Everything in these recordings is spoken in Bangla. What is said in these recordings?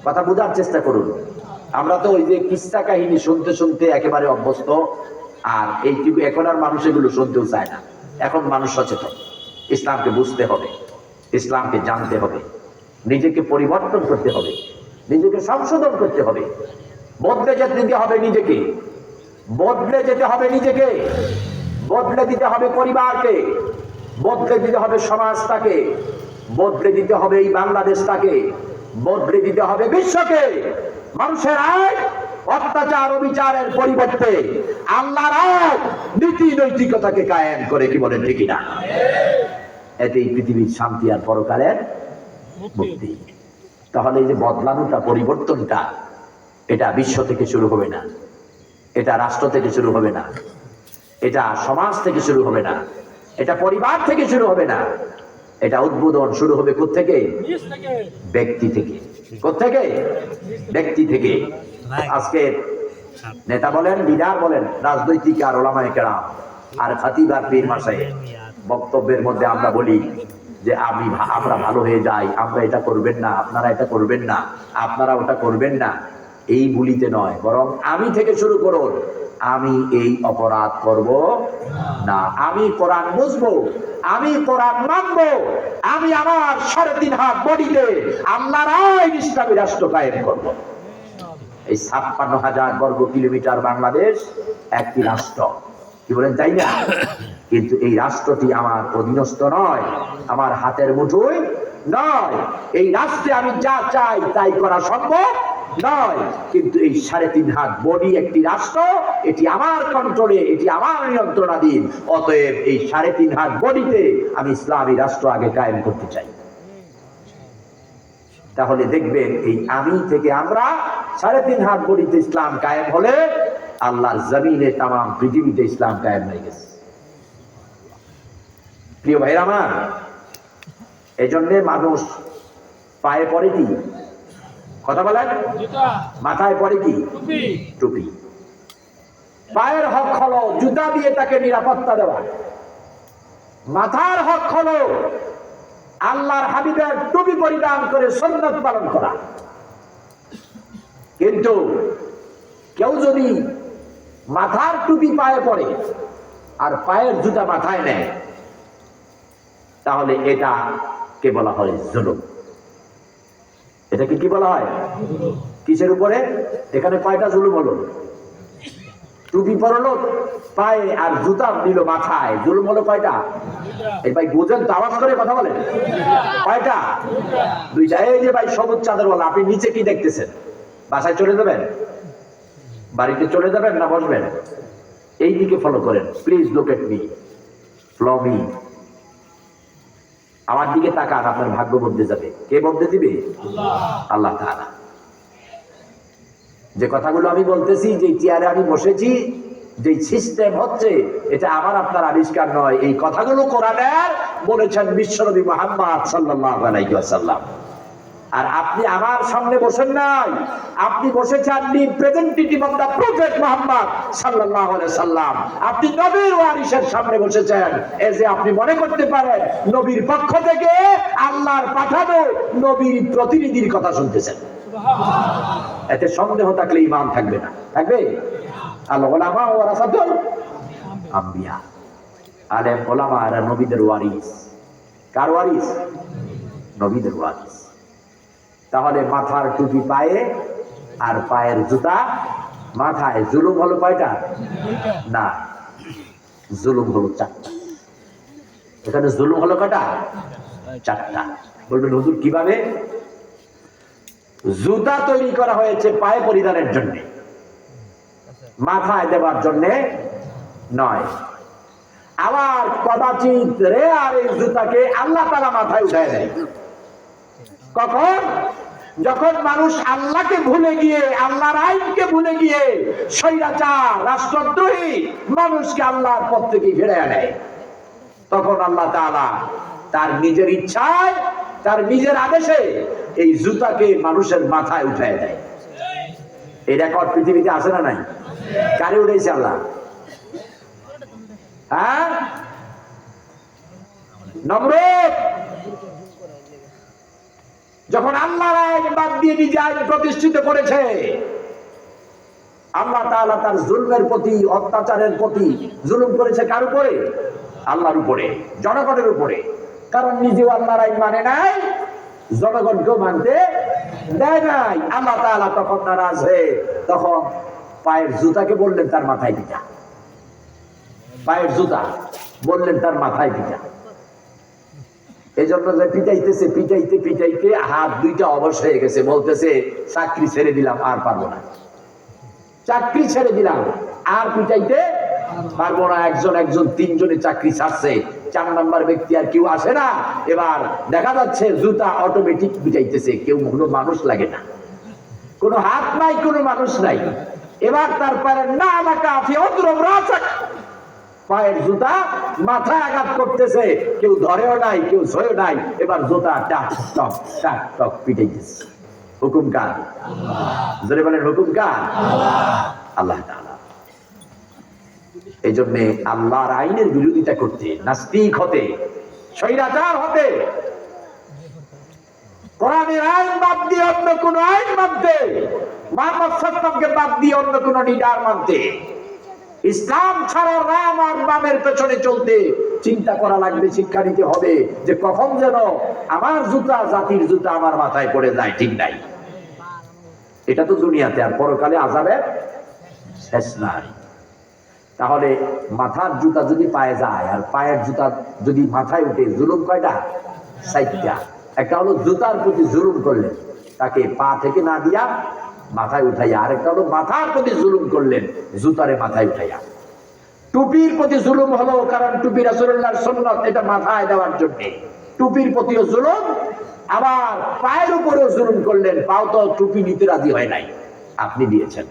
কথা বোঝার চেষ্টা করুন। আমরা তো ওই যে কিস্সা কাহিনী শুনতে শুনতে একেবারে অভ্যস্ত, আর এইটুকু এখন আর মানুষ এগুলো শুনতেও চায় না। এখন মানুষ সচেতন, ইসলামকে বুঝতে হবে, ইসলামকে জানতে হবে, নিজেকে পরিবর্তন করতে হবে, নিজেকে সংশোধন করতে হবে, বদলে যেতে হবে নিজেকে, বদলে যেতে হবে নিজেকে, বদলে দিতে হবে পরিবারকে, বদলে দিতে হবে সমাজটাকে, বদলে দিতে হবে এই বাংলাদেশটাকে, বদলে দিতে হবে বিশ্বকে। মানুষের আয় অত্যাচার অবিচারের পরিবর্তে আল্লাহর আয় নীতি নৈতিকতাকে কায়েম করে, কি বলেন ঠিক না? এতেই পৃথিবীর শান্তি আর পরকালের মুক্তি। তাহলে এই যে বদলানোটা, পরিবর্তনটা, এটা বিশ্ব থেকে শুরু হবে না, এটা রাষ্ট্র থেকে শুরু হবে না, এটা সমাজ থেকে শুরু হবে না, এটা পরিবার থেকে শুরু হবে না, এটা উদ্বোধন শুরু হবে কোত্থেকে? ব্যক্তি থেকে। কোত্থেকে? ব্যক্তি থেকে। আজকে নেতা বলেন, লিডার বলেন, রাজনৈতিক আর ওলামায়ে কেরাম আর খতিব আর পীর মাশায়েখ বক্তব্যের মধ্যে আমরা বলি যে আমরা ভালো হয়ে যাই, আমরা এটা করবেন না, আপনারা এটা করবেন না, আপনারা ওটা করবেন না, এই ভুলিতে নয়, বরং আমি থেকে শুরু করুন। আমি এই অপরাধ করব না, আমি কোরআন বুঝবো, আমি কোরআন মানবো, আমি আমার 3.5 হাত বডিতে আল্লাহর আইন ইসলামী রাষ্ট্র কায়েম করব। এই 56,000 বর্গ কিলোমিটার বাংলাদেশ একটি রাষ্ট্র, কি বলেন তাই না? কিন্তু এই রাষ্ট্রটি আমার অধীনস্থ নয়, আমার হাতের মুঠোয় নয়। এই রাষ্ট্রে আমি যা চাই তাই করা সম্ভব নয়, কিন্তু এই 3.5 হাত বডি একটি রাষ্ট্র, এটি আমার কন্ট্রোলে, এটি আমার নিয়ন্ত্রণাধীন। অতএব এই 3.5 হাত বডিতে আমি ইসলামী রাষ্ট্র আগে কায়েম করতে চাই। তাহলে দেখবেন এই আমি থেকে আমরা 3.5 হাত বডিতে ইসলাম কায়েম হলে আল্লাহর জমিনে তাম পৃথিবীতে ইসলাম কায়েম হয়ে গেছে। প্রিয় ভাইরা আমার, এই জন্য মানুষ পায়ে পড়ে কি? কথা বলেন। মাথায় পড়ে কি? টুপি। পায়ের হক হলো জুতা দিয়ে তাকে নিরাপত্তা দেওয়া, মাথার হক হলো আল্লাহর হাবিবের টুপি পরিধান করে সুন্নাত পালন করা। কিন্তু কেউ যদি মাথার টুপি পায়ে পড়ে আর পায়ের জুতা মাথায় নেয়, তাহলে এটা কে বলা হয়? জুলুম। এটাকে কি বলা হয়? কিসের উপরে? এখানে কয়টা জুলুম হলো? টুপি পরলো পায়ে আর জুতা দিল মাথায়, জুলুম হলো কয়টা? এই ভাই বুঝেন তো, আওয়াজ করে কথা বলেন। কয়টা? দুইটা। এই যে ভাই সবুজ চাদর বলা, আপনি নিচে কি দেখতেছেন? বাসায় চলে যাবেন, বাড়িতে চলে যাবেন না বসবেন? এই দিকে ফলো করেন। Please look at me, follow me. আমার দিকে তাকান, আপনার ভাগ্য বদলে যাবে। কে বদলে দিবে? আল্লাহ তাআলা। যে কথাগুলো আমি বলতেছি, যে চেয়ারে আমি বসেছি, যে সিস্টেম হচ্ছে, এটা আমার আপনার আবিষ্কার নয়। এই কথাগুলো কোরআনের বলেছেন বিশ্বনবী মুহাম্মদ সাল্লাল্লাহু আলাইহি ওয়াসাল্লাম। আর আপনি আমার সামনে বসেন নাই, আপনি বসেছেন representative of the prophet Muhammad সাল্লাল্লাহু আলাইহি সাল্লাম। আপনি নবীর ওয়ারিসের সামনে বসেছেন, এই যে আপনি মনে করতে পারেন নবীর পক্ষ থেকে আল্লাহর পাঠানো নবীর প্রতিনিধির কথা শুনতেছেন। সুবহানাল্লাহ। এতে সন্দেহ থাকলে ঈমান থাকবে না। থাকবে? আল উলামা ওয়ারাসাতুল আম্বিয়া। আলেম ওলামা এরা নবীদের ওয়ারিস। কার ওয়ারিস? নবীদের ওয়ারিস। তাহলে মাথার টুপি পায়ে আর পায়ের জুতা মাথায়, জুলুম হলো কয়টা? না, জুলুম হলো 4টা। এখানে জুলুম হলো কয়টা? 4টা। বলবেন হুজুর কিভাবে? জুতা তৈরি করা হয়েছে পায়ে পরিধানের জন্য, মাথায় দেবার জন্য নয়। আবার কদাচিৎ রে আর এই জুতাকে আল্লাহ তাআলা মাথায় উঠায় দেয়। কখন? যখন মানুষ আল্লাহকে ভুলে গিয়ে, আল্লাহর আইনকে ভুলে গিয়ে স্বৈরাচার রাষ্ট্রদ্রোহী মানুষকে আল্লাহর পথ থেকে ফিরিয়ে আনে, তখন আল্লাহ তাআলা তার নিজের ইচ্ছায়, তার নিজের আদেশে এই জুতাকে মানুষের মাথায় উঠায় দেয়। এই রেকর্ড পৃথিবীতে আছে না নাই? কারে উঠেছে আল্লাহ? হ্যাঁ, নমরুদ। যখন আল্লাহর আইন বাদ দিয়ে নিজে আইন প্রতিষ্ঠিত করেছে, আল্লাহ তাআলা তার জুলমের প্রতি, অত্যাচারের প্রতি জুলুম করেছে কার উপরে? আল্লাহর উপরে, জনগণের উপরে। কারণ নিজেও আল্লাহর আইন মানে নাই, জনগণকেও মানতে দেয় নাই। আল্লাহ তাআলা তখন নারাজ হয়ে তখন পায়ের জুতাকে বললেন তার মাথায় পিটা। পায়ের জুতা বললেন তার মাথায় পিটা। এই জন্য যে পিটাইতেছে, পিটাইতে পিটাইতে হাত দুইটা অবশ হয়ে গেছে, বলতেছে চাকরি ছেড়ে দিলাম, আর পারবো না, চাকরি ছেড়ে দিলাম, আর পিটাইতে পারবো না। একজন তিনজনে চাকরি ছাড়ছে, 4 নাম্বার ব্যক্তি আর কেউ আসে না। এবার দেখা যাচ্ছে জুতা অটোমেটিক পিটাইতেছে, কেউ কোনো মানুষ লাগে না, কোনো হাত নাই, কোনো মানুষ নাই। এবার তারপরে না আমাকে আফি অদ্রব রাসাক, পায়ের জুতা মাথায় আঘাত করতেছে, কেউ ধরেও নাই, কেউ ছয়ও নাই। এবার জুতা টাক টক টাক টক পিটাইতেছে। হুকুম কার? জোরে বলেন হুকুম কার? আল্লাহ তাআলা। এই জন্যে আল্লাহর আইনের বিরোধিতা করতে, নাস্তিক হতে, স্বৈরাচার হতে, কোরআনের আইন বাদ দিয়ে অন্য কোন আইন মানতে, মুহাম্মদ সাল্লাল্লাহু বাদ দিয়ে অন্য কোন লিডার মানতে, ইসলাম ছাড়া রাম আর বামের পেছনে চলতে চিন্তা করা লাগবে, শিক্ষা নিতে হবে যে কখন যেন আমার জুতা, জাতির জুতা আমার মাথায় পড়ে যায়, ঠিক নাই। এটা তো দুনিয়াতে, আর পরকালে আযাবের শেষ নাই। তাহলে মাথার জুতা যদি পায়ে যায় আর পায়ের জুতা যদি মাথায় উঠে, জুলুম কয়টা? 4টা। একটা হলো জুতার প্রতি জুলুম করলেন, তাকে পা থেকে না দিয়া মাথায় উঠাইয়া। আরেকটা হলো মাথার প্রতি জুলুম করলেন, জুতারে মাথায় উঠাইয়া। টুপির প্রতি জুলুম হলো, কারণ টুপি রাসূলুল্লাহর সুন্নাত, এটা মাথায় দেওয়ার জন্য টুপির প্রতিও জুলুম। আবার পায়ের উপরেও জুলুম করলেন, পাও তো টুপি নিতে রাজি হয় নাই, আপনি দিয়েছেন।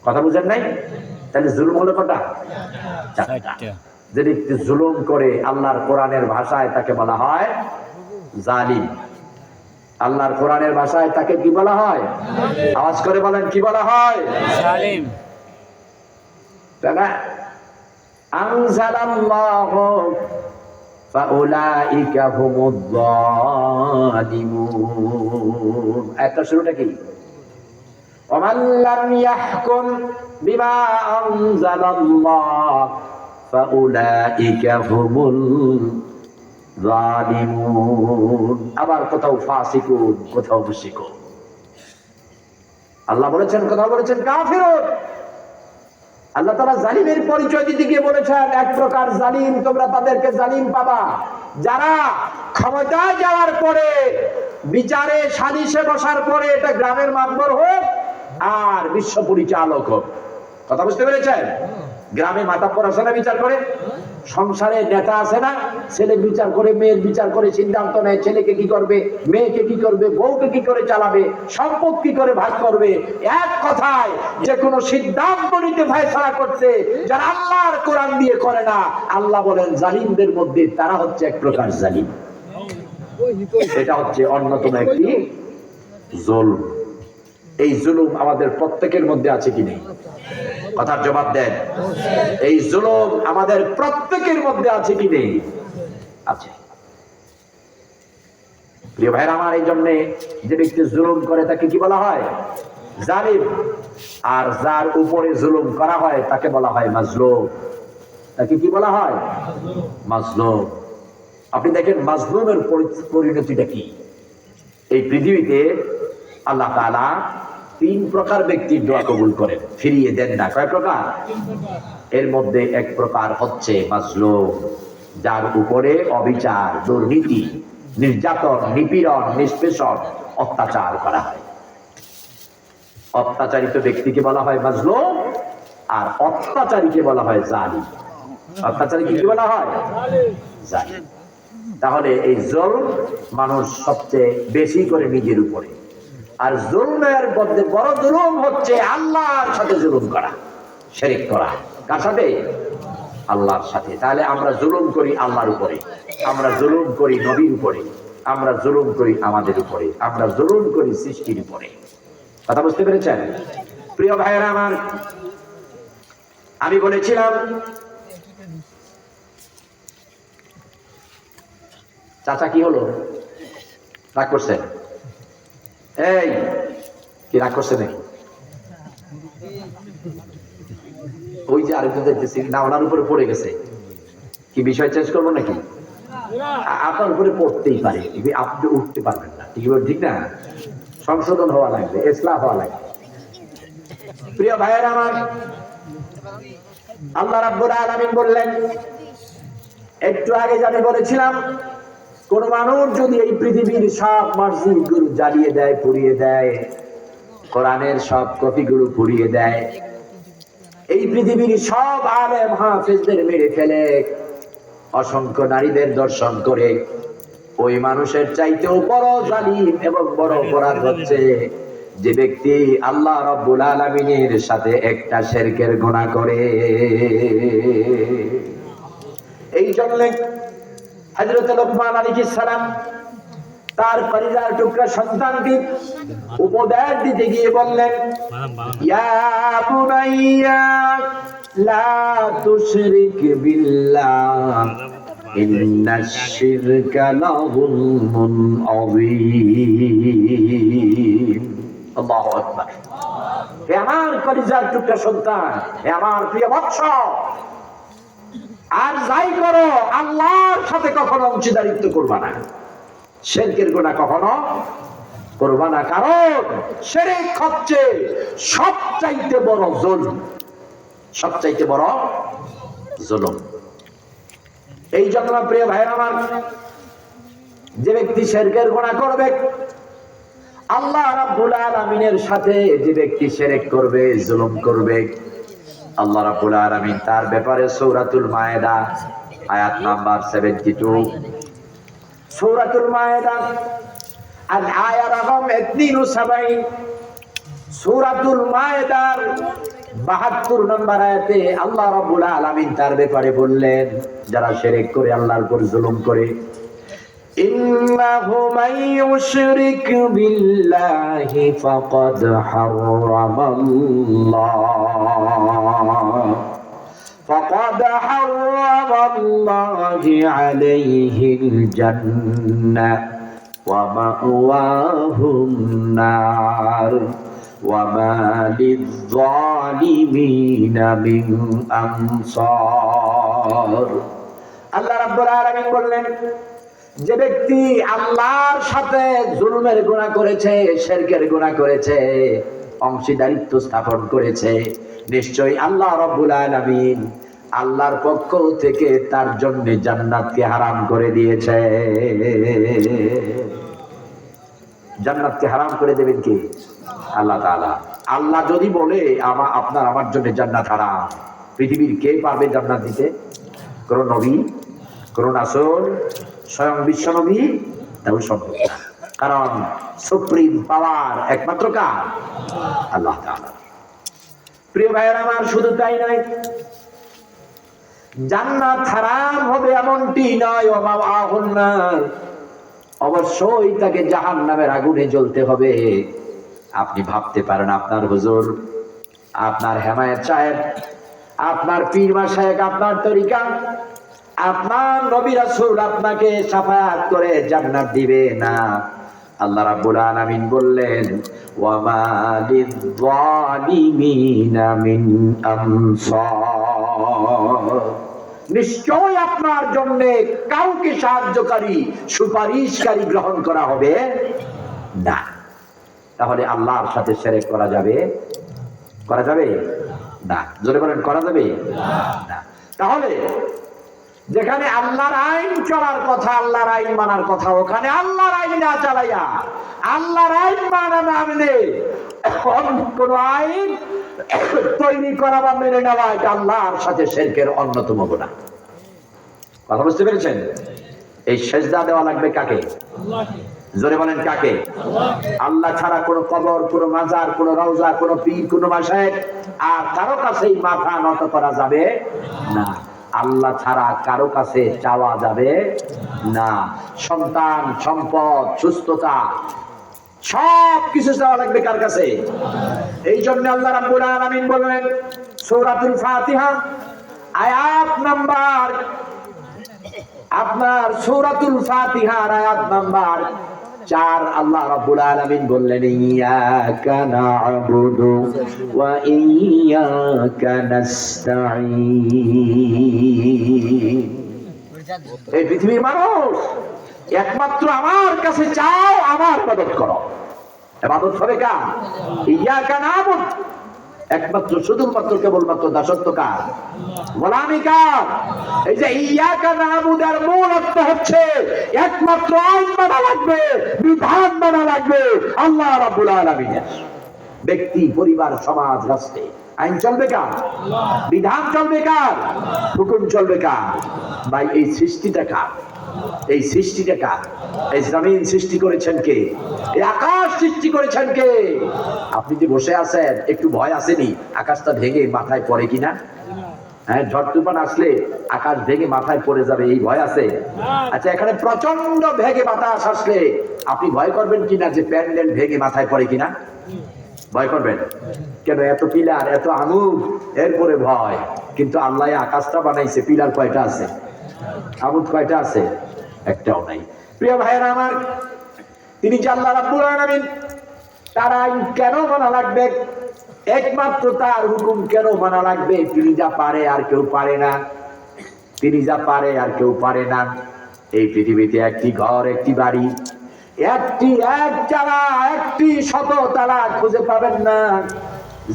কথা বুঝেন নাই? তাহলে জুলুম হলো কটা? 4টা। যে ব্যক্তি জুলুম করে, আল্লাহর কোরআনের ভাষায় তাকে বলা হয় জালিম। আল্লাহর কোরআনের ভাষায় তাকে কি বলা হয়? আওয়াজ করে বলেন, কি বলা হয়? জালিম। আনজালাল্লাহু ফাউলাইকা হুমুয যালিমুন। এটা শুরুটা কি? ওয়ামান লাম ইয়াহকুম বিমা আনজালাল্লাহ ফাউলাইকা হুমুল যালিমুন। আবার কোথাও ফাসিকুন, কোথাও মুশরিকুন। আল্লাহ বলেছেন, কোথাও বলেছেন কাফিরুন। আল্লাহ তাআলা জালিমের পরিচয় দিতে গিয়ে বলেছেন, এক প্রকার জালিম, তোমরা তাদেরকে জালিম পাবা যারা ক্ষমতায় যাওয়ার পরে, বিচারে সালিশে বসার পরে, এটা গ্রামের মাতবর হোক আর বিশ্ব পরিচালক হোক। কথা বুঝতে পেরেছেন? গ্রামে মাতাব্বর আছে না বিচার করে, সংসারে নেতা আছে না, ছেলে বিচার করে, মেয়ের বিচার করে, সিদ্ধান্ত নেয় ছেলেকে কি করবে, মেয়েকে কি করবে, বউকে কি করে চালাবে, সম্পদ কি করে ভাগ করবে। এক কথায় যে কোনো সিদ্ধান্ত নিতে ফয়সালা করতে যারা আল্লাহর কোরআন দিয়ে করে না, আল্লাহ বলেন জালিমদের মধ্যে তারা হচ্ছে এক প্রকার জালিম। এটা হচ্ছে অন্যতম একটি জুলুম। এই জুলুম আমাদের প্রত্যেকের মধ্যে আছে কি নেই? কথার জবাব দেন। এই জুলুম আমাদের প্রত্যেকের মধ্যে আছে কি নেই? আছে। প্রিয় ভাইরা আমার, এই জন্য যে ব্যক্তি জুলুম করে তাকে কি বলা হয়? জালিম। আর যার উপরে জুলুম করা হয় তাকে বলা হয় মাজলুম। তাকে কি বলা হয়? মাজলুম। আপনি দেখেন মাজলুমের পরিণতিটা কি। এই পৃথিবীতে আল্লাহ তাআলা 3 প্রকার ব্যক্তির দোয়া কবুল করেন, ফিরিয়ে দেন না। কয় প্রকার? এর মধ্যে এক প্রকার হচ্ছে মাজলুম, যার উপরে অবিচার, দুর্নীতি, নির্যাতন, নিপীড়ন, নিষ্পেষণ, অত্যাচার করা হয়। অত্যাচারিত ব্যক্তিকে বলা হয় মাজলুম, আর অত্যাচারীকে বলা হয় জালিম। অত্যাচারীকে কি বলা হয়? জালিম। তাহলে এই জুলম মানুষ সবচেয়ে বেশি করে নিজের উপরে। আর জুলমের মধ্যে বড় জুলুম হচ্ছে আল্লাহর সাথে জুলুম করা, শিরক করা। কার সাথে? আল্লাহর সাথে। তাহলে আমরা জুলুম করি আল্লাহর উপরে, আমরা জুলুম করি নবীর উপরে, আমরা জুলুম করি আমাদের উপরে, আমরা জুলুম করি সৃষ্টির উপরে। কথা বুঝতে পেরেছেন? প্রিয় ভাইয়েরা আমার, আমি বলেছিলাম চাচা কি হলো? রাগ করছেন? এই কি রাগ করছে নাকি? ওই যে আরেকজন দেখতেছি না, ওনার উপরে পড়ে গেছে। কি বিষয় চেঞ্জ করবো নাকি? আপনার উপরে পড়তেই পারে, আপনি উঠতে পারবেন না, ঠিক না? সংশোধন হওয়া লাগবে, ইসলাহ হওয়া লাগবে। প্রিয় ভাইয়েরা আমার, আল্লাহ রাব্বুল আলামিন বললেন, একটু আগে আমি বলেছিলাম, কোন মানুষ যদি এই পৃথিবীর সব মসজিদগুলো জ্বালিয়ে দেয়, পুড়িয়ে দেয়, কোরআনের সব কপিগুলো পুড়িয়ে দেয়, এই পৃথিবীর সব আলেম হাফেজদের মেরে ফেলে, অসংখ্য নারীদের দর্শন করে, ওই মানুষের চাইতেও বড় জালিম এবং বড় অপরাধ হচ্ছে যে ব্যক্তি আল্লাহ রাব্বুল আলামিনের সাথে একটা শিরকের গুনাহ করে। এই জন্য হযরত লোকমান আলাইহিস সালাম তার পরিবার টুকরা সন্তানকে উপদেশ দিতে গিয়ে বললেন, ইয়া বুনাইয়া লা তুশরিক বিল্লাহ ইন্নাশ শিরকা লাযুলমুন আযীম। আল্লাহু আকবার। হে আমার পরিবার টুকরা সন্তান, হে আমার প্রিয় বৎস, আর যাই করো আল্লাহর সাথে কখনো অংশীদারিত্ব করবা না, শিরকের গুনাহ কখনো করবা না, কারণ শিরক হচ্ছে সবচাইতে বড় জুলম, সবচাইতে বড় জুলম। এই জন্য প্রিয় ভাইরা আমার, যে ব্যক্তি শিরকের গুনাহ করবে, আল্লাহ রাব্বুল আলামিনের সাথে যে ব্যক্তি শিরক করবে, জুলম করবে, আল্লাহ রাব্বুল আলামিন তার ব্যাপারে সূরাতুল মায়েদা আয়াত নাম্বার 72, সূরাতুল মায়েদা আর আয়াত রকম 72, সূরাতুল মায়েদার 72 নম্বর আয়াতে আল্লাহ রাব্বুল আলামিন তার ব্যাপারে বললেন, যারা শিরক করে, আল্লাহর উপর জুলুম করে, ইন্নাহু মান ইউশরিক বিল্লাহি ফাকাদ হারামাল্লাহু আলাইহিল জান্নাহ ওয়া মাওয়াহুন নার ওয়া মা লিয-যালিমিনা মিন আনসার। আল্লাহ রাব্বুল আলামিন বললেন, যে ব্যক্তি আল্লাহর সাথে জুলুমের গুনাহ করেছে, শিরকের গুনাহ করেছে, অংশীদারিত্ব স্থাপন করেছে, নিশ্চয়ই আল্লাহ রাব্বুল আলামিন আল্লাহর পক্ষ থেকে তার জন্য জান্নাতকে হারাম করে দিয়েছে। জান্নাতকে হারাম করে দেবেন কি? আল্লাহ তাআলা। আল্লাহ যদি বলে আপনার আমার জন্য জান্নাত হারাম, পৃথিবীর কে পারবে জান্নাত দিতে? কোন নবী, কোন রাসূল, স্বয়ং বিশ্ব নবী তাও সম্ভব না, কারণ সুপ্রিম পাওয়ার একমাত্র কার? আল্লাহ তাআলা। প্রিয় ভাইয়েরা আমার, শুধু তাই নয়, জান্নাত হারাম হবে এমনটি নয়, অবশ্যই তাকে জাহান্নামের আগুনে জ্বলতে হবে। আপনি ভাবতে পারেন আপনার হুজুর, আপনার হেমায়েত সাহেব, আপনার পীর মাশায়েখ, আপনার তরিকা, আপনার নবী রাসূল আপনাকে শাফায়াত করে জান্নাত দিবে না। আল্লাহ রাব্বুল আলামিন বললেন, ওয়া মা লিয-যালিমিনা মিন আনসার। নিশ্চয় আপনার জন্য কাউকে সাহায্যকারী, সুপারিশকারী গ্রহণ করা হবে না। তাহলে আল্লাহর সাথে শিরক করা যাবে? করা যাবে না। জোরে বলেন, করা যাবে না। তাহলে যেখানে আল্লাহর আইন চলার কথা, আল্লাহর আইন মানার কথা, ওখানে আল্লাহর আইন না চালাইয়া, আল্লাহর আইন মানা না মেনে কোন আইন তৈরি করা বা মেনে নেওয়া, এটা আল্লাহর সাথে শিরকের অন্যতম গুনাহ। কথা বুঝতে পেরেছেন? এই সেজদা দেওয়া লাগবে কাকে? জোরে বলেন, কাকে? আল্লাহ ছাড়া কোন কবর, কোন মাজার, কোন রওজা, কোন পীর, কোন মাশায়েখ আর কারো কাছেই মাথা নত করা যাবে না। আল্লাহ ছাড়া কারো কাছে চাওয়া যাবে না। সন্তান, সম্পদ, সুস্থতা, সব কিছু চাওয়া লাগবে কার কাছে? এই জন্য আল্লাহ রাব্বুল আলামিন বলেন, সূরাতুল ফাতিহা আয়াত নাম্বার, আপনার সূরাতুল ফাতিহার আয়াত নাম্বার চার আল্লাহ রাব্বুল আলামিন বললেন ইয়াকা না'বুদু ওয়া ইয়াকা নাস্তাঈন। এই পৃথিবীর মানুষ একমাত্র আমার কাছে চাও, আমার ইবাদত করো। ইবাদত হবে কার? ইয়াকা না'বুদু, একমাত্র শুধুমাত্র কেবলমাত্র দাসত্ব কার? গোলামি কার? এই যে ইয়াকা না'বুদের মূল অর্থ হচ্ছে একমাত্র আইন মানা লাগবে, বিধান মানা লাগবে আল্লাহ রাব্বুল আলামিনের। ব্যক্তি, পরিবার, সমাজ, রাষ্ট্রে আইন চলবে কার? বিধান চলবে কার? হুকুম চলবে কার? ভাই এই সৃষ্টিটা কার? এই সৃষ্টিটা কার? এই জমিন সৃষ্টি করেছেন কে? এই আকাশ সৃষ্টি করেছেন কে? আপনি যে বসে আছেন, একটু ভয় আসেনি আকাশটা ভেঙে মাথায় পড়ে কিনা? হ্যাঁ, ঝড় তুফান আসলে আকাশ ভেঙে মাথায় পড়ে যাবে, এই ভয় আছে? আচ্ছা, এখানে প্রচন্ড ভেগে বাতাস আসলে আপনি ভয় করবেন কিনা যে প্যান্ডেল ভেঙে মাথায় পড়ে কিনা? ভয় করবেন কেন? এত পিলার, এত আঙুর, এরপরে ভয়। কিন্তু আল্লাহ আকাশটা বানাইছে, পিলার কয়টা আছে? আমুদ কয়টা আছে? একটাও নাই। প্রিয় ভাইয়েরা আমার, তিনি যে আল্লাহ রাব্বুল আলামিন, তার আইন কেন মানা লাগবে? একমাত্র তার হুকুম কেন মানা লাগবে? তিনি যা পারে আর কেউ পারে না, তিনি যা পারে আর কেউ পারে না। এই পৃথিবীতে একটি ঘর, একটি বাড়ি, একটি শততলা খুঁজে পাবেন না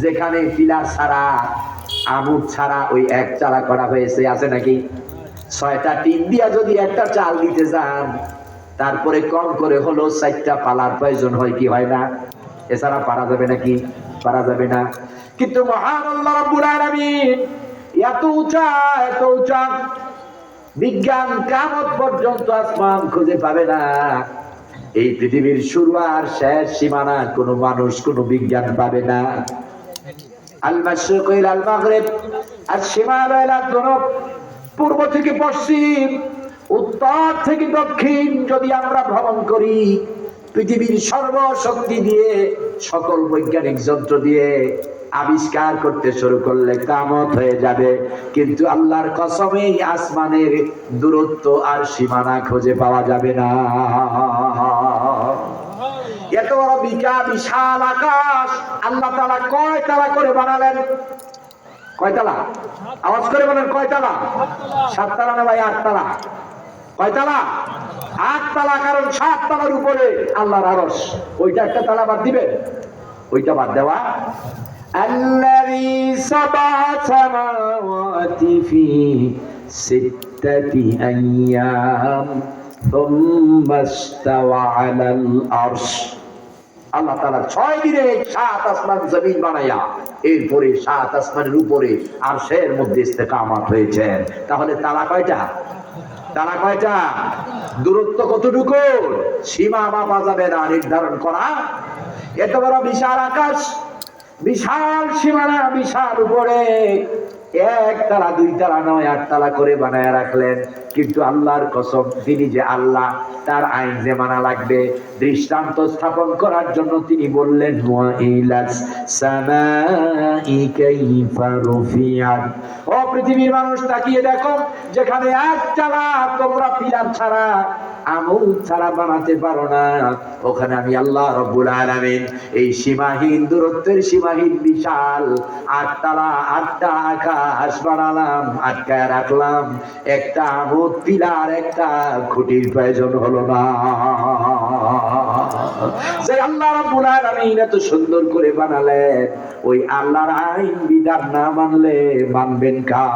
যেখানে পিলার ছাড়া, আমুদ ছাড়া ওই এক চালা করা হয়েছে। আছে নাকি? 6টা টিন দিয়া যদি একটা চাল দিতে যান, তারপরে কম করে হলো 4টা পালার প্রয়োজন হয় কি হয় না? এছাড়া পারা যাবে নাকি? পারা যাবে না। কিন্তু মহান আল্লাহ রাব্বুল আলামিন এত উঁচা, এত উঁচা, বিজ্ঞান কিয়ামত পর্যন্ত আসমান খুঁজে পাবে না। এই পৃথিবীর শুরু আর শেষ সীমানা কোনো মানুষ, কোনো বিজ্ঞান পাবে না। আল মাশরিক ইলা আল মাগরিব, আল শিমাল ইলা আল জুনুব, পূর্ব থেকে পশ্চিম, উত্তর থেকে দক্ষিণ যদি আমরা ভ্রমণ করি, পৃথিবীর সর্বশক্তি দিয়ে, সকল বৈজ্ঞানিক যন্ত্র দিয়ে আবিষ্কার করতে শুরু করলে কিয়ামত হয়ে যাবে। কিন্তু আল্লাহর কসমে আসমানের দূরত্ব আর সীমানা খুঁজে পাওয়া যাবে না। এত বড় বিশাল আকাশ আল্লাহ তাআলা কয় তালা করে বানালেন? কয়তালা? আওয়াজ করে বলেন, কয়তালা? 7 তালা না ভাই? 8 তালা? কয়তালা? 8 তালা। কারণ 7 তালার উপরে আল্লাহর আরশ। ওইটা একটা তালা বাদ দিবেন? ওইটা বাদ দেওয়া। আল্লাযী সাবা সামাওয়াতি ফি 6 আইয়াম সুম্মা ইসতাওয়া আলাল আরশ। আল্লাহ তাআলা 6 দিনে 7 আসমান জমিন বানায়া এরপরে 7 আসমানের উপরে আরশের মধ্যে ইস্তেকামত হয়েছেন। তাহলে তালা কয়টা? তালা কয়টা? দূরত্ব কতটুকু? সীমা মাপা যাবে না, নির্ধারণ করা। এত বড় বিশাল আকাশ, বিশাল সীমানা, বিশাল উপরে 1 তালা 2 তালা নয়, 8 তালা করে বানায় রাখলেন। কিন্তু আল্লাহর কসম, তিনি যে আল্লাহ, তার আইন যে মানা লাগবে, দৃষ্টান্ত স্থাপন করার জন্য তিনি বললেন ওয়া ইলাস সামাই কাইফা রুফিআত। ও পৃথিবীর মানুষ, তাকিয়ে দেখো, যেখানে 1 তালা তোমরা পিলার ছাড়া, আমুদ ছাড়া বানাতে পারো না, ওখানে আমি আল্লাহ রাব্বুল আলামিন এই সীমাহীন দূরত্বের, সীমাহীন বিশাল 8 তালা, 8টা আকাশ বানালাম, আটকায় রাখলাম। একটা আমুদ, পিলার, একটা খুঁটির প্রয়োজন হলো না। যে আল্লাহ রাব্বুল আলামিন এত সুন্দর করে বানালেন, ওই আল্লাহর আইন বিধান না মানলে মানবেন কার?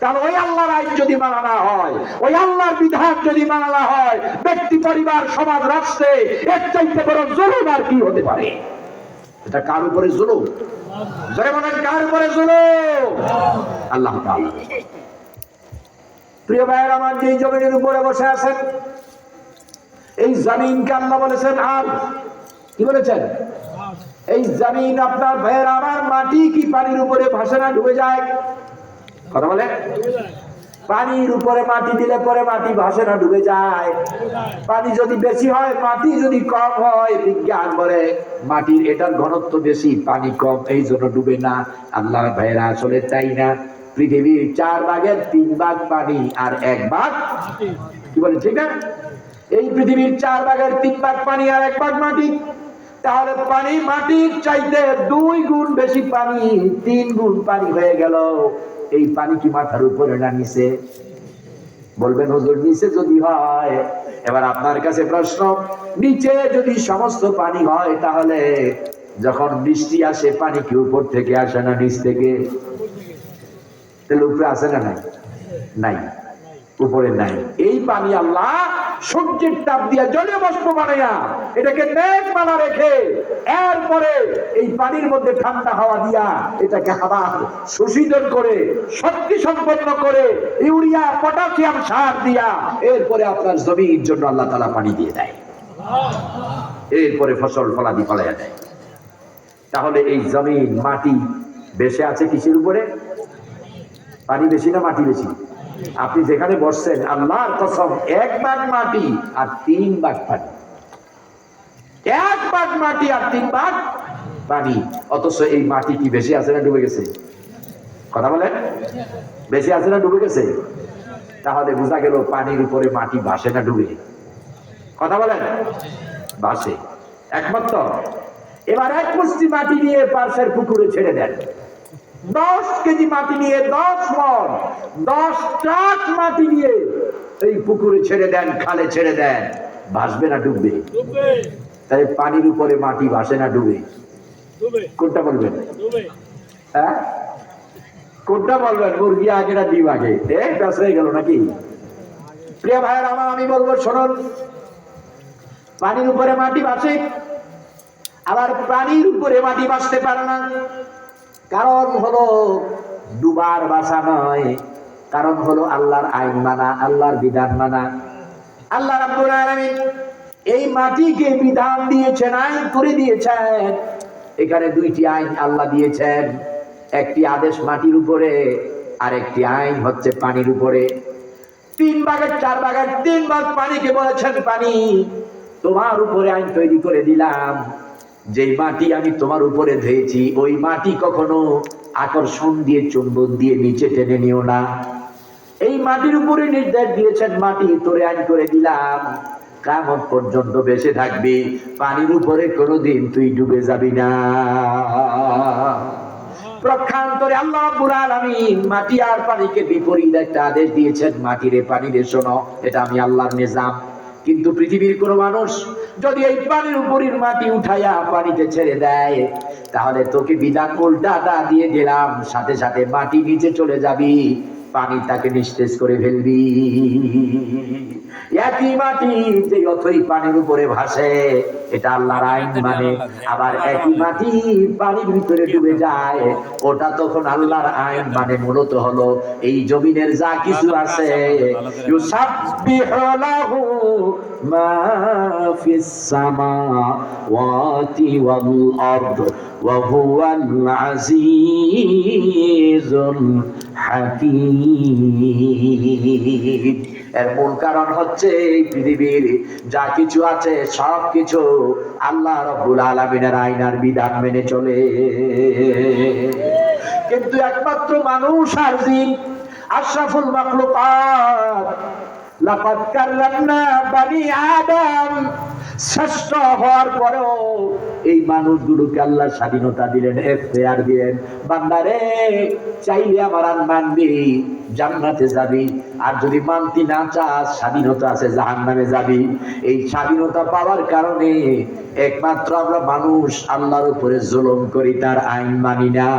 কারণ ওই আল্লাহর আইন যদি মানা না হয়, ওই আল্লাহর বিধান যদি মানা না হয়, ব্যক্তি, পরিবার, সমাজ, রাষ্ট্রে এর চাইতে বড় জুলুম আর কি হতে পারে? এটা কার উপরে জুলুম? জোরে বলেন, কার উপরে জুলুম? আল্লাহ তাআলা। প্রিয় ভাইয়ের আমার, যে জমিনের উপরে বসে আছেন, এই জমিনকে আল্লাহ বলেছেন আর কি বলেছেন? এই জমিন আপনার ভাইয়ের আমার, মাটি কি পানির উপরে ভাসে না, ডুবে যায়? কথা বলে। পানির উপরে মাটি দিলে পরে মাটি ভাসে না, ডুবে যায়? পানি যদি বেশি হয়, মাটি যদি কম হয়, বিজ্ঞান বলে মাটির এটার ঘনত্ব বেশি, পানি কম, এই জন্য ডুবে না। আল্লাহ ভাইয়েরা আসলে তাই না, পৃথিবীর 4 ভাগের 3 ভাগ পানি আর 1 ভাগ কি বলে, ঠিক না? এই পৃথিবীর 4 ভাগের 3 ভাগ পানি আর 1 ভাগ মাটি। তাহলে পানি মাটির চাইতে 2 গুণ বেশি পানি, 3 গুণ পানি হয়ে গেল। এই পানি কি মাথার উপরে না নিচে? বলবেন হুজুর নিচে যদি হয়, এবার আপনার কাছে প্রশ্ন, নিচে যদি সমস্ত পানি হয় তাহলে যখন বৃষ্টি আসে পানি কি উপর থেকে আসে না নিচ থেকে? তাহলে উপরে আসে না? নাই, নাই, উপরে নাই। এই পানি আল্লাহ সূর্যের তাপ দিয়া জলীয় বাষ্প বানাইয়া এটাকে মেঘমালা রেখে এরপরে এই পানির মধ্যে ঠান্ডা হাওয়া দিয়া এটাকে আবার শোষিত করে শক্তি সম্পন্ন করে ইউরিয়া পটাশিয়াম সার দিয়া এরপরে আপনার জমির জন্য আল্লাহ তাআলা পানি দিয়ে দেয়, এরপরে ফসল ফলাদি ফলাইয়া দেয়। তাহলে এই জমিন মাটি বেশি আছে কিসের উপরে? পানি বেশি না মাটি বেশি? আপনি যেখানে বসছেন আল্লাহর কসম 1 ভাগ মাটি আর 3 ভাগ পানি, 1 ভাগ মাটি আর 3 ভাগ পানি। অথচ এই মাটি কি বেশি আছে না ডুবে গেছে? কথা বলেন, বেশি আছে না ডুবে গেছে? তাহলে বোঝা গেল পানির উপরে মাটি ভাসে না ডুবে? কথা বলেন, ভাসে একমাত্র। এবার 1 মুষ্টি মাটি নিয়ে পাশের পুকুরে ছেড়ে দেন, 10 কেজি মাটি নিয়ে 10 মণ 10 ট্রাক মাটি নিয়ে এই পুকুরে ছেড়ে দেন, খালে ছেড়ে দেন, ভাসবে না ডুববে? তাই পানির উপরে মাটি ভাসে না ডুবে? কোনটা বলবেন? হ্যাঁ, কোনটা বলবেন? মুরগি আগে না ডিম আগে? ব্যাস হয়ে গেল নাকি? প্রিয় ভাইয়ের আমার, আমি বলবো শুনুন, পানির উপরে মাটি ভাসে, আবার পানির উপরে মাটি ভাসতে পারে না। কারণ হলো ডুবার বাসা নয়, কারণ হলো আল্লাহর আইন মানা, আল্লাহর বিধান মানা। আল্লাহ রাব্বুল আলামিন এই মাটিকে বিধান দিয়েছেন, আইন করে দিয়েছেন। এখানে 2টি আইন আল্লাহ দিয়েছেন, একটি আদেশ মাটির উপরে, আর একটি আইন হচ্ছে পানির উপরে। 3 ভাগের 4 ভাগের 3 ভাগ পানিকে বলেছেন পানি তোমার উপরে আইন তৈরি করে দিলাম, যেই মাটি আমি তোমার উপরে ধুয়েছি ওই মাটি কখনো আকর্ষণ দিয়ে চুম্বন দিয়ে নিচে টেনে নিও না। এই মাটির উপরে নির্দেশ দিয়েছেন, মাটি তোরে আইন করে দিলাম, কিয়ামত পর্যন্ত বেঁচে থাকবি, পানির উপরে কোনোদিন তুই ডুবে যাবি না। প্রক্ষান্তরে আল্লাহ রাব্বুল আলামিন মাটি আর পানিকে বিপরীত একটা আদেশ দিয়েছেন, মাটিরে পানিরে শোনো, এটা আমি আল্লাহর নিজাম। কিন্তু পৃথিবীর কোন মানুষ যদি এই পানির উপরের মাটি উঠাইয়া পানিতে ছেড়ে দেয়, তাহলে তোকে বিধান উল্টাটা দিয়ে দিলাম, সাথে সাথে মাটি নিচে চলে যাবি, পানি তাকে নিঃশেষ করে ফেলবি। একই মাটি যে অথই পানির উপরে ভাসে, এটা আল্লাহর আইন মানে। আবার একই মাটি পানির ভিতরে ডুবে যায়, ওটা তখন আল্লাহর আইন মানে। মূলত হলো এই জমিনের যা কিছু আছে, ইউসাব্বিহু লাহু মা ফিস সামাওয়াতি ওয়াল আরদ ওয়া হুয়াল আজিজুল হাকীম। এর মূল কারণ হচ্ছে এই পৃথিবীর যা কিছু আছে সব কিছু আল্লাহ রাব্বুল আলামিনের আইন আর বিধান মেনে চলে। কিন্তু একমাত্র মানুষ আর জিন আশরাফুল মাখলুকাত, লাকাদ কাররামনা বানি আদম, শ্রেষ্ঠ হওয়ার পরেও এই মানুষগুলোকে আল্লাহ স্বাধীনতা দিলেন, এখতিয়ার দিলেন, বান্দারে চাইলে আমার আইন মানবি জান্নাতে যাবি, আর যদি মানতে না চাস স্বাধীনতা আছে জাহান্নামে যাবি। এই স্বাধীনতা পাওয়ার কারণে একমাত্র আমরা মানুষ আল্লাহর উপরে জুলুম করি, তার আইন মানি না।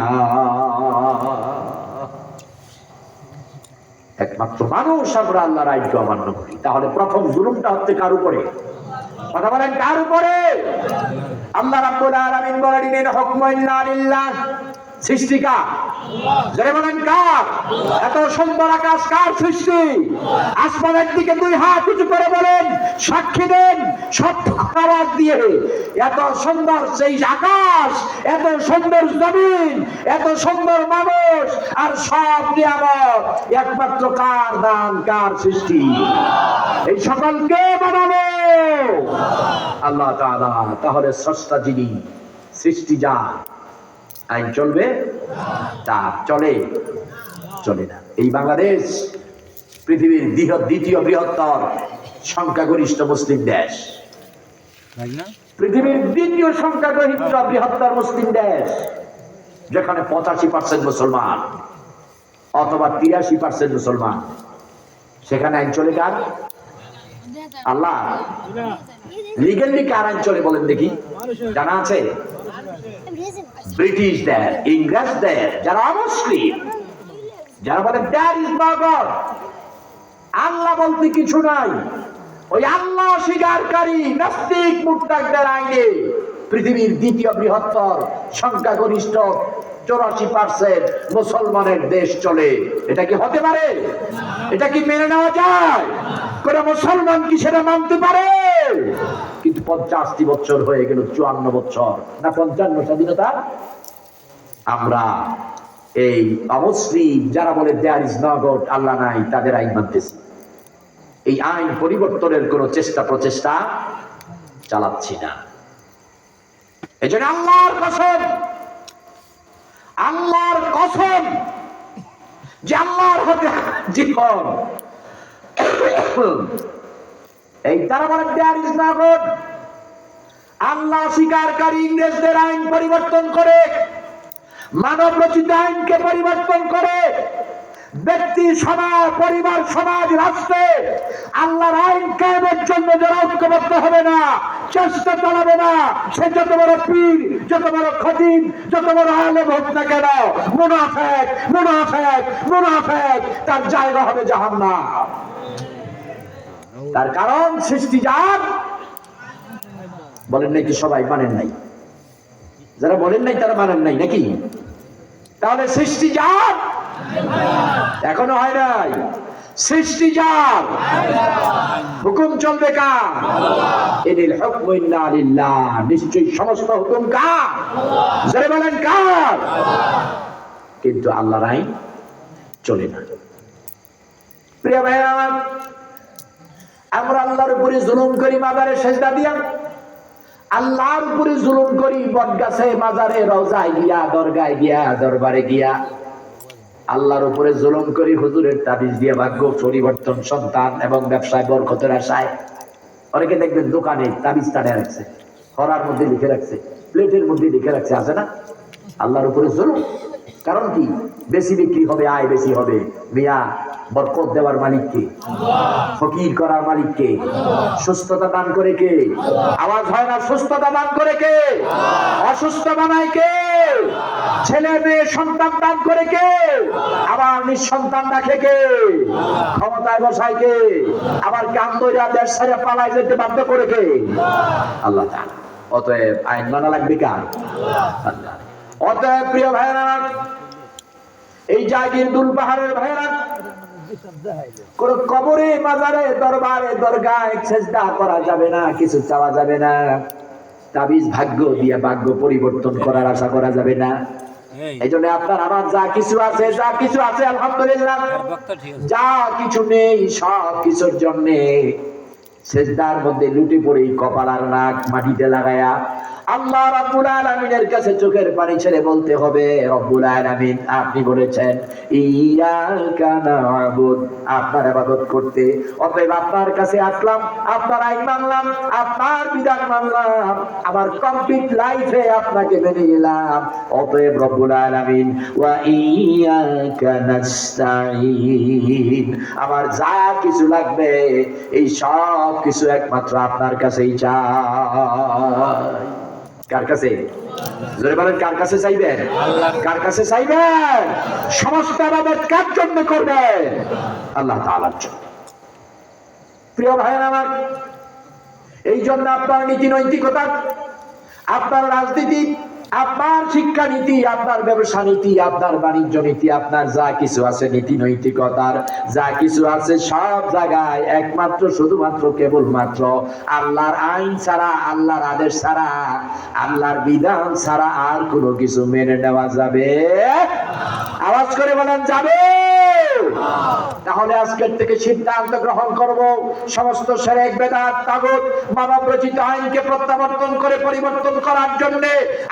একমাত্র মানুষ আমরা আল্লাহর আইনকে অমান্য করি। তাহলে প্রথম জুলুমটা হচ্ছে কার উপরে? কথা বলেন, কার উপরে? আল্লাহ রাব্বুল আলামিন বলে দিলেন, হুকমু ইল্লা লিল্লাহ, সৃষ্টি কার? যারা বলেন কার? এত সুন্দর আকাশ কার সৃষ্টি? আসমানের দিকে 2 হাত উঁচু করে বলেন, সাক্ষী দেন সত্য আওয়াজ দিয়ে, এত সুন্দর সেই আকাশ, এত সুন্দর জমিন, এত সুন্দর মানুষ আর সব নিয়ামত একমাত্র কার দান, কার সৃষ্টি? এই সকল কে বানাবে? আল্লাহ তাআলা। তাহলে স্রষ্টা যিনি, সৃষ্টি যার, আইন চলবে তার, চলে চলে না। এই বাংলাদেশ পৃথিবীর দ্বিতীয় বৃহত্তর সংখ্যাগরিষ্ঠ মুসলিম দেশ, পৃথিবীর দ্বিতীয় সংখ্যাগরিষ্ঠ বৃহত্তর মুসলিম দেশ, যেখানে 85% মুসলমান অথবা 83% মুসলমান, সেখানে আইন চলে কার? আল্লাহ। লিগালি কার আইন চলে বলেন দেখি, জানা আছে? ব্রিটিশদের, ইংরেজদের, যারা অমুসলিম, যারা বলেন there is no God, আল্লাহ বলতে কিছু নাই, ওই আল্লাহ স্বীকারকারী নাস্তিক মুরতাদদের আইনে পৃথিবীর দ্বিতীয় বৃহত্তর সংখ্যাগরিষ্ঠ 84% মুসলমানের দেশ চলে। এটা কি হতে পারে? এটা কি মেনে নেওয়া যায়? কোন মুসলমান কি সেটা মানতে পারে? কিন্তু 50টি বছর হয়ে গেল, 54 বছর না 55 স্বাধীনতা, আমরা এই অমুসলিম যারা বলে দেয়ার ইজ নো গড, আল্লাহ নাই, তাদের আইন মানতেছি। এই আইন পরিবর্তনের কোন চেষ্টা প্রচেষ্টা চালাচ্ছি না। এই জন্য আল্লাহর কসম, আল্লাহর কসম, যে আল্লাহর হাতে জীবন, এই তারা বলে দেয়ার ইজ নো গড, আল্লাহ স্বীকারকারী ইংরেজদের আইন পরিবর্তন করে, মানব রচিত আইনকে পরিবর্তন করে, ব্যক্তি, সমাজ, পরিবার, সমাজ, রাষ্ট্রে আল্লাহর আইন কায়েমের জন্য যারা ঐক্যবদ্ধ হবে না, চেষ্টা চালাবে না, সে যত বড় পীর, যত বড় খতিব, যত বড় আলেম হোক না কেন, মুনাফিক, মুনাফিক, মুনাফিক, তার জায়গা হবে জাহান্নাম। তার কারণ সৃষ্টিজাত বলেন নাকি সবাই মানেন নাই? যারা বলেন নাই তারা মানেন নাই নাকি? তাহলে সৃষ্টিজাত এখনো হয় নাই, সৃষ্টিজাত হুকুম চলবে কার? ইনিল হুকমু ইল্লা লিল্লাহ, নিশ্চয়ই সমস্ত হুকুম কার? যারা বলেন কার? কিন্তু আল্লাহর আইন চলে না। প্রিয় ভাইরা আমার, আমরা আল্লাহর উপরে জুলুম করি, মাজারে সেজদা দিয়া, আল্লাহর উপরে জুলুম করি বটগাছে, মাজারে, রওজায় গিয়া, দরগায় গিয়া, দরবারে গিয়া, আল্লাহর উপরে জুলুম করি হুজুরের তাবিজ দিয়ে ভাগ্য পরিবর্তন, সন্তান এবং ব্যবসায় বরকতের আশায়। অনেকে দেখবেন দোকানে তাবিজ টানে রাখছে, হরার মধ্যে লিখে রাখছে, প্লেটের মধ্যে লিখে রাখছে, আছে না? আল্লাহর উপরে জুলুম। কারণ কি? বেশি বিক্রি হবে, আয় বেশি হবে। মিয়া, বরকত দেওয়ার মালিক কে? ফকির করার মালিক কে? সুস্থতা দান করে কে? আওয়াজ হয় না, সুস্থতা দান করে কে? অসুস্থ বানায় কে? ছেলে মেয়ে সন্তান দান করে কে? আবার নিঃসন্তান রাখে কে? ক্ষমতায় বসায় কে? আবার কাম দইরা দেশ ছেড়ে পালায় যেতে বাধ্য করে কে? আল্লাহ তাআলা। অতএব আইন মানা লাগবে কার? আল্লাহ। অতএব প্রিয় ভাইরা, এই জাগির দুল পাহাড়ের ভাইরা, কোন কবরে, মাজারে, দরবারে, দরগায় সেজদা করা যাবে না, কিছু চাওয়া যাবে না, তাবিজ ভাগ্য দিয়ে ভাগ্য পরিবর্তন করার আশা করা যাবে না। এই জন্য আপনার আমার যা কিছু আছে, যা কিছু আছে আলহামদুলিল্লাহ, যা কিছু নেই সব কিছুর জন্য সেজদার মধ্যে লুটে পড়ে কপাল আর নাক মাটিতে লাগায়া আল্লাহ রাব্বুল আলামিনের কাছে চোখের পানি ছেড়ে বলতে হবে, রব্বুল আলামিন আপনি বলেছেন ইয়াকা না'বুদ, আপনার ইবাদত করতে, অতএব আপনার কাছে আসলাম, আপনার আইন মানলাম, আপনার বিধান মানলাম, আমার কমপ্লিট লাইফে আপনাকে মেনে নিলাম। অতএব রব্বুল আলামিন ওয়া ইয়াকা নাস্তাঈন, আমার যা কিছু লাগবে এই সব কিছু একমাত্র আপনার কাছেই চাই। কার কাছে? জোরে বলেন, কার কাছে চাইবেন? কার কাছে চাইবেন? সমস্ত ইবাদত কার জন্য করবেন? আল্লাহ তাআলার জন্য। প্রিয় ভাইরা আমার, এই জন্য আপনার নীতি নৈতিকতা, আপনার রাজনীতি, আপনার শিক্ষা নীতি, আপনার ব্যবসা নীতি, আপনার বাণিজ্য নীতি, আপনার যা কিছু আছে নীতি নৈতিকতার যা কিছু আছে সব জায়গায় একমাত্র শুধুমাত্র কেবলমাত্র আল্লাহর আইন ছাড়া, আল্লাহর আদেশ ছাড়া, আল্লাহর বিধান ছাড়া আর কোনো কিছু মেনে নেওয়া যাবে? আওয়াজ করে বলেন, যাবে? তাহলে আজকের থেকে সিদ্ধান্ত গ্রহণ করব, সমস্ত শিরক বেদাত তাগুত মানব রচিত আইনকে প্রত্যাবর্তন করে পরিবর্তন করার জন্য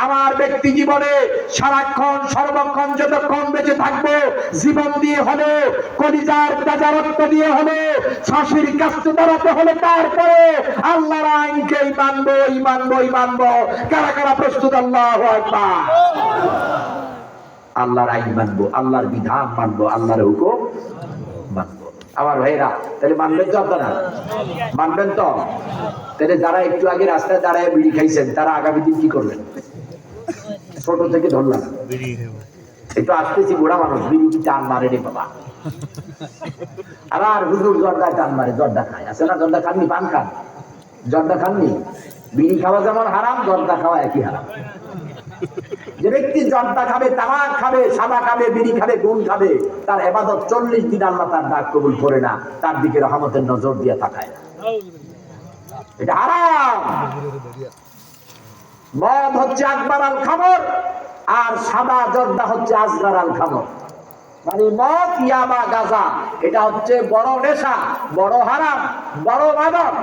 আমার ব্যক্তি জীবনে সারাক্ষণ সর্বক্ষণ যতক্ষণ বেঁচে থাকবো জীবন দিয়ে হলে, কলিজার তাজা রক্ত দিয়ে হলে, ফাঁসির কাস্তে দাঁড়াতে হলে, তারপরে আল্লাহর আইনকেই মানবই মানবই মানবো। কারা কারা প্রস্তুত? আল্লাহু আকবার। আল্লাহর আইন মানবো, আল্লাহর বিধান মানবো, আল্লাহর হুকুম মানবো। আমার ভাইরা, তাহলে মানবেন তো? আপনারা মানবেন তো? তাহলে যারা একটু আগে রাস্তায় দাঁড়ায় বিড়ি খাইছেন তারা আগামী দিন কি করবেন? ছোট থেকে ধরলাম, একটু আসতেছি, বুড়া মানুষ, বিড়ি কি টান মারে রে বাবা। আবার হুজুর জর্দায় টান মারে, জর্দা খায়, আছে না? জর্দা খাননি? পান খান, জর্দা খাননি? বিড়ি খাওয়া যেমন হারাম, জর্দা খাওয়া একই হারাম। যে ব্যক্তি জর্দা খাবে, তামাক খাবে, সাদা খাবে, বিড়ি খাবে, গুণ খাবে, তার ইবাদত 40 দিন আল্লাহ তার ডাক কবুল করে না, তার দিকে রহমতের নজর দিয়ে তাকায় না। এটা হারাম। মদ হচ্ছে আকবার আল খামর, আর সাদা জর্দা হচ্ছে আসগার আল খামর। মানে মদ, ইয়াবা, গাঁজা, এটা হচ্ছে বড় নেশা, বড় হারাম, বড় মাদক।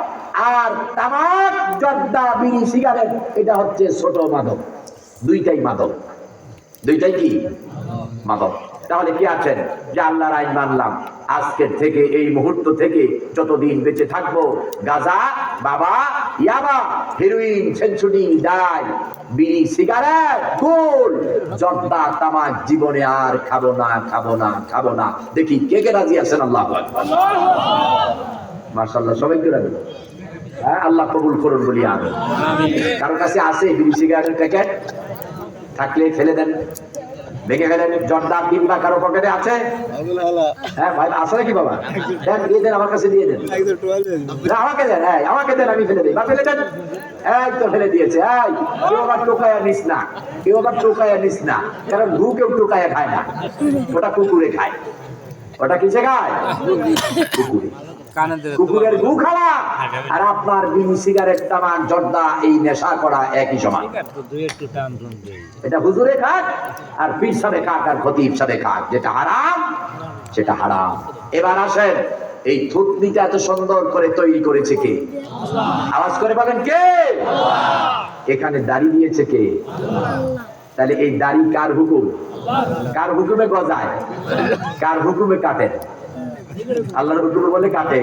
আর তামাক, জর্দা, বিড়ি, সিগারেট, এটা হচ্ছে ছোট মাদক। দুইটাই মাদক, দুইটাই কি মাদক। তাহলে কি আছেন যে আল্লাহর আইন মানলাম, আজকের থেকে, এই মুহূর্ত থেকে যতদিন বেঁচে থাকবো, গাঁজা, বাবা, ইয়াবা, হেরোইন, সেঞ্চুরি, ডাই, বিড়ি, সিগারেট, গুল, জর্দা, তামাক জীবনে আর খাবো না, খাবো না, খাবো না। দেখি কে কে রাজি আছেন? আল্লাহু আকবার। মাশাআল্লাহ, সবাই কি রাজি? হ্যাঁ, আল্লাহ কবুল করুন বলি আমিন। কারো কাছে আছে বিড়ি সিগারেটের প্যাকেট? থাকলে ফেলে দেন, ভেঙে ফেলেন। জর্দা কিংবা কারো পকেটে আছে? হ্যাঁ ভাই, আছে নাকি বাবা? দেন, দিয়ে দেন, আমার কাছে দিয়ে দেন। আমাকে দেন, হ্যাঁ আমাকে দেন, আমি ফেলে দিই। বা ফেলে দেন। এই তো ফেলে দিয়েছে। এই কেউ আবার টোকায়া নিস না, কেউ আবার টোকায়া নিস না, কারণ গু কেউ টোকায়া খায় না, ওটা কুকুরে খায়। ওটা কিসে খায়? কুকুরে। কুকুরের গু খাওয়া আর আপনার বিড়ি, সিগারেট, তামাক, জর্দা, এই নেশা করা একই সমান। এটা হুজুরে খাক আর পীর সাহেবে খাক আর খতিব সাহেবে খাক, যেটা হারাম সেটা হারাম। এবার আসেন, এই থুতনিটা এত সুন্দর করে তৈরি করেছে কে? আওয়াজ করে বলেন কে? এখানে দাড়ি দিয়েছে কে? তাহলে এই দাড়ি কার হুকুম? কার হুকুমে গজায়? কার হুকুমে কাটে? আল্লাহর হুকুমে বলে কাটে।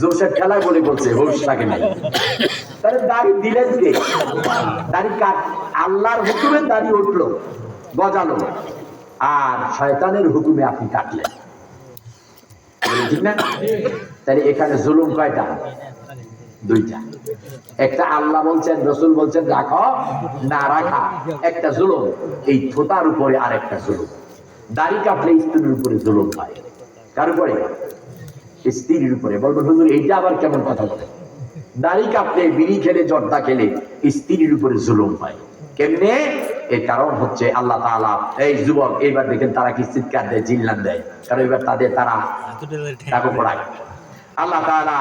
জোশের খেলায় বলে বলছে, হোশ থাকে নাই। তাহলে দাড়ি দিলেন কে? দাড়ি কাট, আল্লাহর হুকুমে দাড়ি উঠলো, গজালো, আর শয়তানের হুকুমে আপনি কাটলেন, ঠিক না? তাহলে এখানে জুলুম কয়টা? দুইটা। একটা আল্লাহ বলছেন, রসুল বলছেন রাখো, না রাখা একটা জুলুম। এই থোতার উপরে আর একটা জুলুম। দাড়ি কাটলে স্ত্রীর উপরে জুলুম হয়। কার উপরে? স্ত্রীর উপরে। বলবেন হুজুর এইটা আবার কেমন কথা বলে? দাড়ি কাটলে, বিড়ি খেলে, জর্দা খেলে স্ত্রীর উপরে জুলুম হয়। কেমনে? এর কারণ হচ্ছে আল্লাহ তাআলা, এই যুবক এইবার দেখেন তারা কি চিৎকার দেয়, জিল্লান দেয়, কারণ এবার তারা টাকা পড়ায়। আল্লাহ তাআলা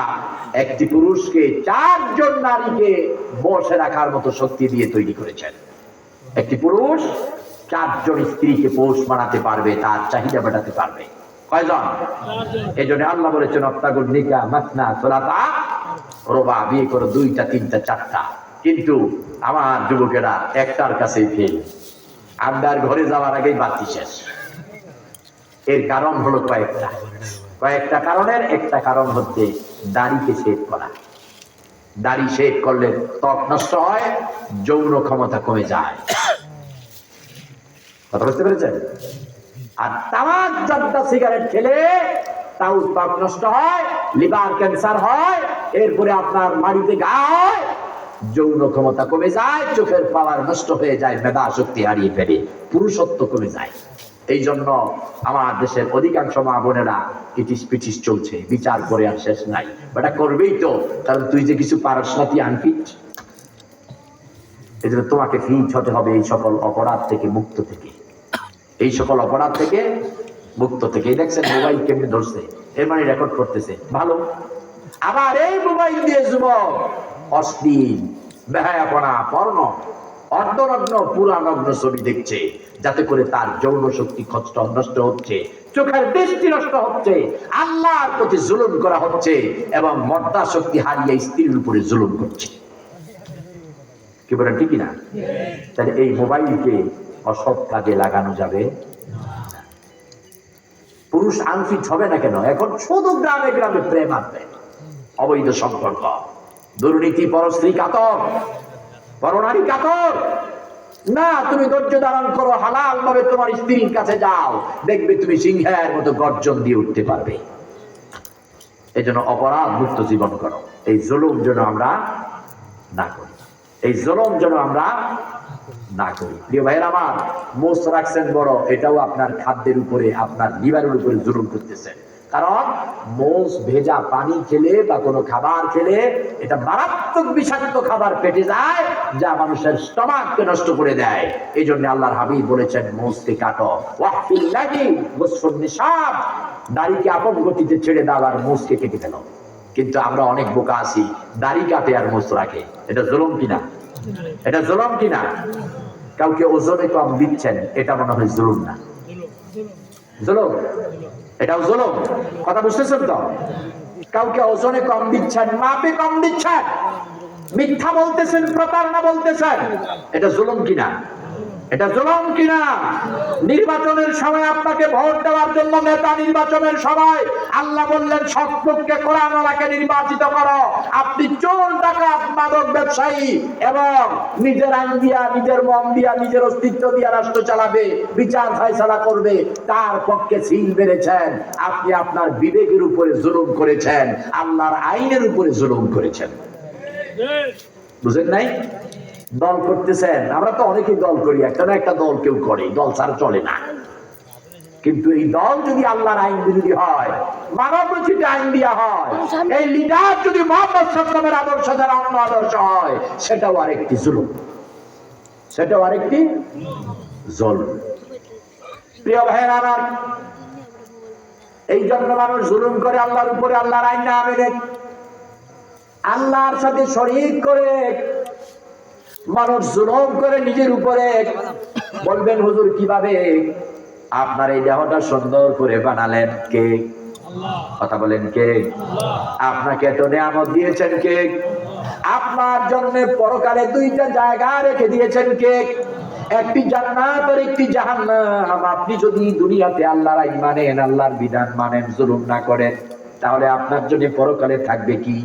একটি পুরুষকে 4 জন নারীকে বশে রাখার মতো শক্তি দিয়ে তৈরি করেছেন। একটি পুরুষ 4 জন স্ত্রীকে পোষ মানাতে পারবে, তার চাহিদা মেটাতে পারবে। কয়জন? এই জন্য আল্লাহ বলেছেন, অত্যাগুন নিকা মাসনা সুলাতা রুবা, বিয়ে করো 2টা 3টা 4টা। কিন্তু আমার যুবকেরা একটার কাছেই ফেল। আন্দার ঘরে যাওয়ার আগেই বাতি শেষ। এর কারণ হলো কয়েকটা কারণের একটা কারণ হচ্ছে দাড়িকে শেভ করা। দাড়ি শেভ করলে ত্বক নষ্ট হয়, যৌন ক্ষমতা কমে যায়। কথা বুঝতে পেরেছেন? আর তামাক, জর্দা, সিগারেট খেলে তাও ত্বক নষ্ট হয়, লিভার ক্যান্সার হয়, এরপরে আপনার মাড়িতে ঘা হয়, যৌন ক্ষমতা কমে যায়, চোখের পাওয়ার নষ্ট হয়ে যায়, মেধা শক্তি হারিয়ে ফেলে, পুরুষত্ব কমে যায়। এই জন্য আমার দেশের অধিকাংশ মা বোনেরা ইটিস পিটিস চলছে, বিচার করে আর শেষ নাই। এটা করবেই তো, কারণ তুই যে কিছু পারস না, তুই আনফিট। এই জন্য তোমাকে ফিট হতে হবে এই সকল অপরাধ থেকে মুক্ত থেকে, এই সকল অপরাধ থেকে মুক্ত থেকে। এই দেখছেন মোবাইল কেমনি ধরছে, এর মানে রেকর্ড করতেছে, ভালো। আবার এই মোবাইল দিয়ে যুবক অশ্লীল, বেহায়াপনা, পর্ণ অর্ধনগ্ন পুরানগ্ন ছবি দেখছে, যাতে করে তার যৌন শক্তি নষ্ট হচ্ছে, চোখের দৃষ্টি নষ্ট হচ্ছে, আল্লাহর প্রতি জুলুম করা হচ্ছে এবং মর্দা শক্তি হারিয়ে স্ত্রীর উপরে জুলুম করছে। কি বলেন ঠিক না? তাহলে এই মোবাইলকে অসৎ কাজে লাগানো যাবে। পুরুষ আনফিট হবে না কেন? এখন শুধু গ্রামে গ্রামে প্রেম আছে, অবৈধ সম্পর্ক, দুর্নীতি, পরস্ত্রী কাতর, পরনারী কাতর। না, তুমি ধৈর্য ধারণ করো, হালাল ভাবে তোমার স্ত্রীর কাছে যাও, দেখবে তুমি সিংহের মতো গর্জন দিয়ে উঠতে পারবে। এই জন্য অপরাধ মুক্ত জীবন করো। এই জুলুম যেন আমরা না করি, এই জুলুম যেন আমরা না করি। প্রিয় ভাইয়ের আমার, মোষ রাখছেন বড়, এটাও আপনার খাদ্যের উপরে, আপনার লিভারের উপরে জুলুম করতেছেন। কারণ মোষ ভেজা পানি খেলে বা কোনো খাবার খেলে এটা মারাত্মক বিষাক্ত খাবার পেটে যায়, যা মানুষের স্টমাককে নষ্ট করে দেয়। এই জন্য আল্লাহর হাবিব বলেছেন, মোষকে কাটো, দাড়িকে আপন গতিতে ছেড়ে দাও আর মোষকে কেটে ফেলো। কিন্তু আমরা অনেক বোকা আছি, দাড়ি কাটে আর মোষ রাখে। এটা জুলুম কিনা? এটা জুলুম কিনা? কাউকে ওজনে কম দিচ্ছেন, এটা মনে হয় জুলুম না? জুলুম, এটাও জুলুম। কথা বুঝতেছেন তো? কাউকে ওজনে কম দিচ্ছেন, মাপে কম দিচ্ছেন, মিথ্যা বলতেছেন, প্রতারণা বলতেছেন, এটা জুলুম কিনা? এটা জুলুম কিনা? নির্বাচনের সময় আপনাকে ভোট দেওয়ার জন্য, নেতা নির্বাচনের সময় আল্লাহ বললেন সৎপক্ষে কোরআনওয়ালাকে নির্বাচিত করো। আপনি চোর, ডাকাত, মাদক ব্যবসায়ী এবং নিজের আইন দিয়া, নিজের মন দিয়া, নিজের অস্তিত্ব দিয়া রাষ্ট্র চালাবে, বিচার ফায়সালা করবে, তার পক্ষে সিল বেড়েছেন। আপনি আপনার বিবেকের উপরে জুলুম করেছেন, আল্লাহর আইনের উপরে জুলুম করেছেন। বুঝেন নাই? দল করতেছেন, আমরা তো অনেকেই দল করি, একটা না একটা দল কেউ করে, দল ছাড়া চলে না। কিন্তু এই দল যদি আল্লাহর আইন বিরোধী হয়, মানব রচিত আইন দিয়া হয়, এই লিডার যদি মুহাম্মদ সাল্লাল্লাহু আলাইহি ওয়াসাল্লামের আদর্শ দ্বারা অন্য আদর্শ হয়, সেটাও আরেকটি জুলুম, সেটাও আরেকটি জুলুম। প্রিয় ভাইয়েরা আমার, এই জন্য মানুষ জুলুম করে আল্লাহর উপরে, আল্লাহর আইন না মেনে, আল্লাহর সাথে শরীক করে মানুষ জুলুম করে নিজের উপরে। বলবেন হুজুর কিভাবে? আপনার এই দেহটা সুন্দর করে বানালেন কে? কথা বলেন কে? আপনাকে এত নিয়ামত দিয়েছেন কে? আপনার জন্য পরকালে দুইটা জায়গা রেখে দিয়েছেন কে? একটি জান্নাত আর একটি জাহান্নাম। আপনি যদি দুনিয়াতে আল্লাহর আইন মানেন, আল্লাহর বিধান মানেন, জুলুম না করেন, তাহলে আপনার জন্য পরকালে থাকবে কি?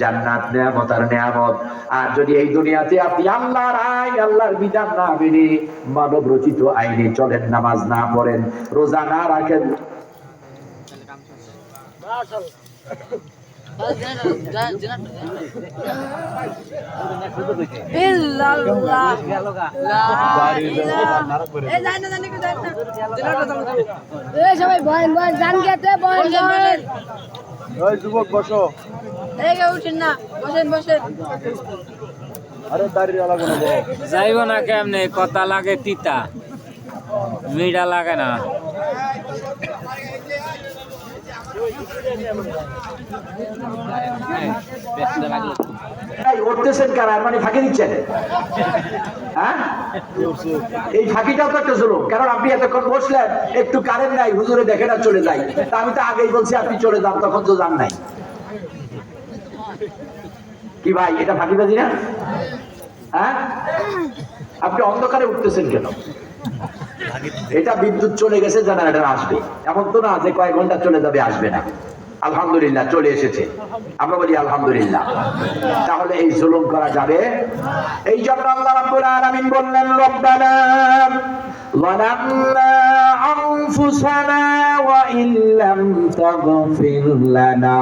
জান্নাত, নিয়ামত আর নিয়ামত। আর যদি এই দুনিয়াতে আপনি আল্লাহর আইন, আল্লাহর বিধান না মেনে মানব রচিত আইনে চলেন, নামাজ না পড়েন, রোজা না রাখেন, সবাই বয়েন বয়েন জান গেতে বয়েন বয়েন। ওই যুবক বসো। উঠেন না, বসেন বসেন। আরে দাঁড়িয়ে লাগো না, যাইব না কেমনে? কথা লাগে তিতা, মিঠা লাগে না। উঠতেছেন কারা? মানে ফাঁকি দিচ্ছেন? হ্যাঁ, এই ফাঁকিটাও তো একটা জুলুম। কারণ আপনি এতক্ষণ বসলেন, একটু কারেন্ট নাই, হুজুরে দেখে না চলে যাই, তা আমি তো আগেই বলছি আপনি চলে যান, তখন তো যান নাই। কি ভাই, এটা ফাঁকিবাজি না? হ্যাঁ, আপনি অন্ধকারে উঠতেছেন কেন? এটা বিদ্যুৎ চলে গেছে, জেনারেটর আসবে, এমন তো না যে কয়েক ঘন্টা চলে যাবে, আসবে না। আলহামদুলিল্লাহ চলে এসেছে, আমরা বলি আলহামদুলিল্লাহ। তাহলে এই জুলুম করা যাবে? এই জন্য আল্লাহ রাব্বুল আলামিন বললেন, রব্বানা যালামনা আনফুসানা ওয়া ইল্লাম তাগফির লানা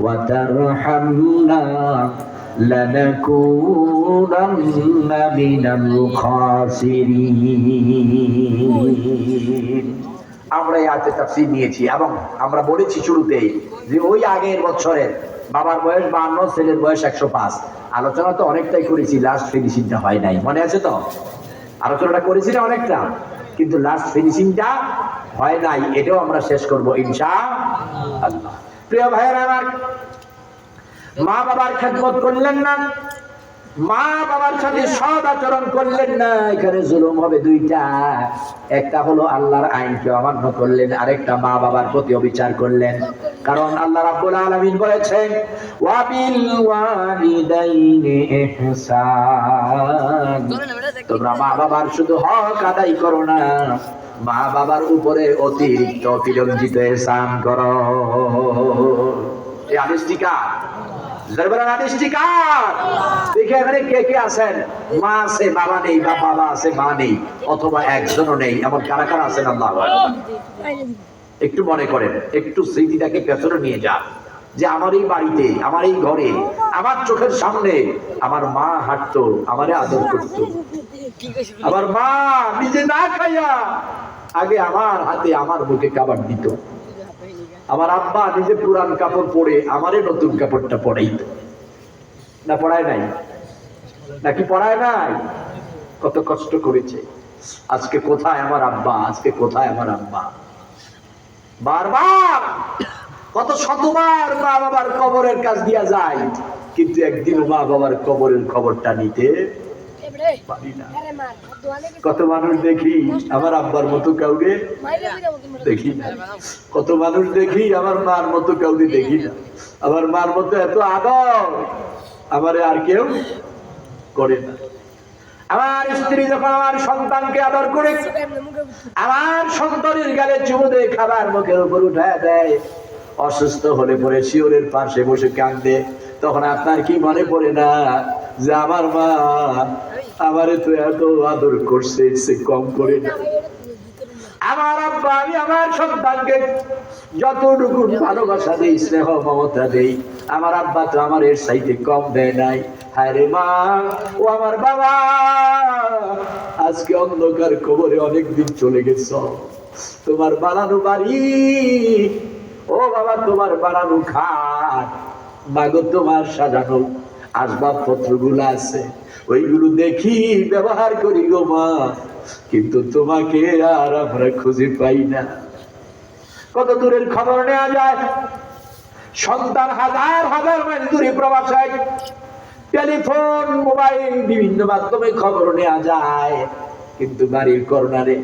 ওয়া তারহামনা লানাকুনান্না মিনাল খাসিরিন। আমরা এই আয়াতের তাফসীর নিয়েছি এবং আমরা বলেছি শুরুতেই যে ওই আগের বছরের বাবার বয়স 52, ছেলের বয়স 105। আলোচনা তো অনেকটাই করেছি, লাস্ট ফিনিশিংটা হয় নাই, মনে আছে তো? আলোচনাটা করেছি না অনেকটা, কিন্তু লাস্ট ফিনিশিংটা হয় নাই, এটাও আমরা শেষ করব ইনশাআল্লাহ। প্রিয় ভাইয়েরা আমার, মা বাবার খেদমত করলেন না, মা বাবার সাথে সৎ আচরণ করলেন না, এখানে জুলুম হবে দুইটা। একটা হলো আল্লাহর আইনকে অমান্য করলেন, আরেকটা মা বাবার প্রতি অবিচার করলেন। কারণ আল্লাহ রাব্বুল আলামিন বলেছেন ওয়া বিল ওয়ালিদাইনি ইহসান, তোমরা মা বাবার শুধু হক আদায় করো না, মা বাবার উপরে অতিরিক্ত অতিরঞ্জিত ihsan করো। এই আদেশটি কার? জরবরান আদেশটি কার? দেখে এখানে কে কে আছেন? মা আছে বাবা নেই, বা বাবা আছে মা নেই, অথবা একজনও নেই, এমন কারা কারা আছেন? আল্লাহু আকবার। একটু মনে করেন, একটু স্মৃতিটাকে পেছনে নিয়ে যান, যে আমার এই বাড়িতে, আমার এই ঘরে, আমার চোখের সামনে আমার মা হাঁটতো, আমারে আদর করতো। আমার মা নিজে না খাইয়া আগে আমার হাতে আমার মুখে খাবার দিত। আমার আব্বা নিজে পুরান কাপড় পরে আমারে নতুন কাপড়টা পরাইতো। না পড়ায় নাই? নাকি পড়ায় নাই? কত কষ্ট করেছে। আজকে কোথায় আমার আব্বা? আজকে কোথায় আমার আব্বা? বারবার কত শতবার মা বাবার কবরের কাছ দিয়া যায়, কিন্তু একদিন মা বাবার কবরের খবরটা নিতে পারি না। কত মানুষ দেখি আমার আব্বার মতো কাউকে দেখি না, কত মানুষ দেখি আমার মার মতো কাউকে দেখি না। আমার মার মতো এত আদর আমারে আর কেউ করে না। আমার স্ত্রী যখন আমার সন্তানকে আদর করে, আমার সন্তানের গালে চুমু দিয়ে খাবার মুখের উপর উঠায় দেয়, অসুস্থ হলে পরে শিওরের পাশে বসে কাঁদে, তখন আপনার কি মনে পড়ে না যে আমার মা আমারে তো এত আদর করছে, সে কম করে না? আমার আব্বা আমি আমার সন্তানকে যতটুকু ভালোবাসা দেই, স্নেহ মমতা দেই, আমার আব্বা তো আমার এর চাইতে কম দেয় নাই। হায় রে মা, ও আমার বাবা, আজকে অন্ধকার কবরে অনেকদিন চলে গেছ। তোমার বানানো বাড়ি, ও বাবা তোমার বানানো খাট, মাগো তোমার সাজানো আসবাবপত্র গুলো আছে, ওইগুলো দেখি ব্যবহার করি গো মা, কিন্তু তোমাকে আর আমরা খুঁজে পাই না। কত দূরের খবর নেওয়া যায়, সন্তান হাজার হাজার মাইল দূরে প্রবাসে, টেলিফোন মোবাইল বিভিন্ন মাধ্যমে খবর নেওয়া যায়, কিন্তু বাড়ির কর্নারে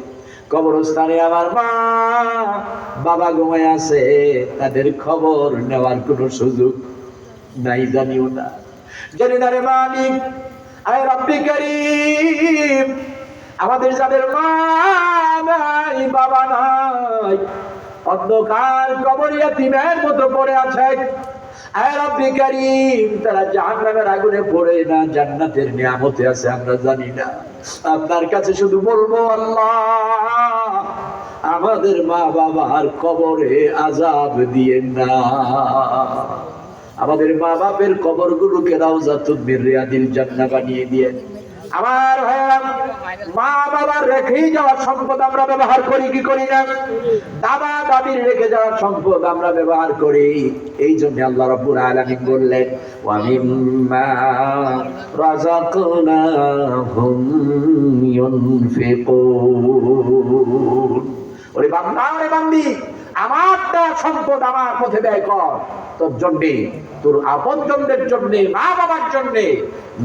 কবরস্থানে আমার মা বাবা ঘুমায় আছে, তাদের খবর নেওয়ার কোনো সুযোগ নাই। জানিও না, জানি না রে মালিক, আয় রব্বি কারীম, আমাদের যাদের মা নাই বাবা নাই, অন্ধকার কবর ইয়াতীমের মতো পড়ে আছে, আয় রব্বি কারীম, তারা জাহান্নামের আগুনে পড়ে না জান্নাতের নিয়ামতে আছে আমরা জানি না। আপনার কাছে শুধু বলবো, আল্লাহ আমাদের মা বাবার কবরে আযাব দিয়েন না, আমাদের মা বাপের কবরগুলোকে রাউযাতুম মির রিয়াদিল জান্নাহ বানিয়ে দিয়েন। আমার ভাইরা, মা বাবার রেখেই যাওয়া সম্পদ আমরা ব্যবহার করি কি করি না? দাদা দাদির রেখে যাওয়া সম্পদ আমরা ব্যবহার করি। এই জন্য আল্লাহ রাব্বুল আলামিন বললেন ওয়া মিম্মা রাযাকনাহুম ইউনফিকুন। ওরে বান্দা, ওরে বান্দি, আমারটা সম্পদ আমার পথে ব্যয় কর, তোর জন্যে, তোর আপনজনদের জন্যে, মা বাবার জন্যে,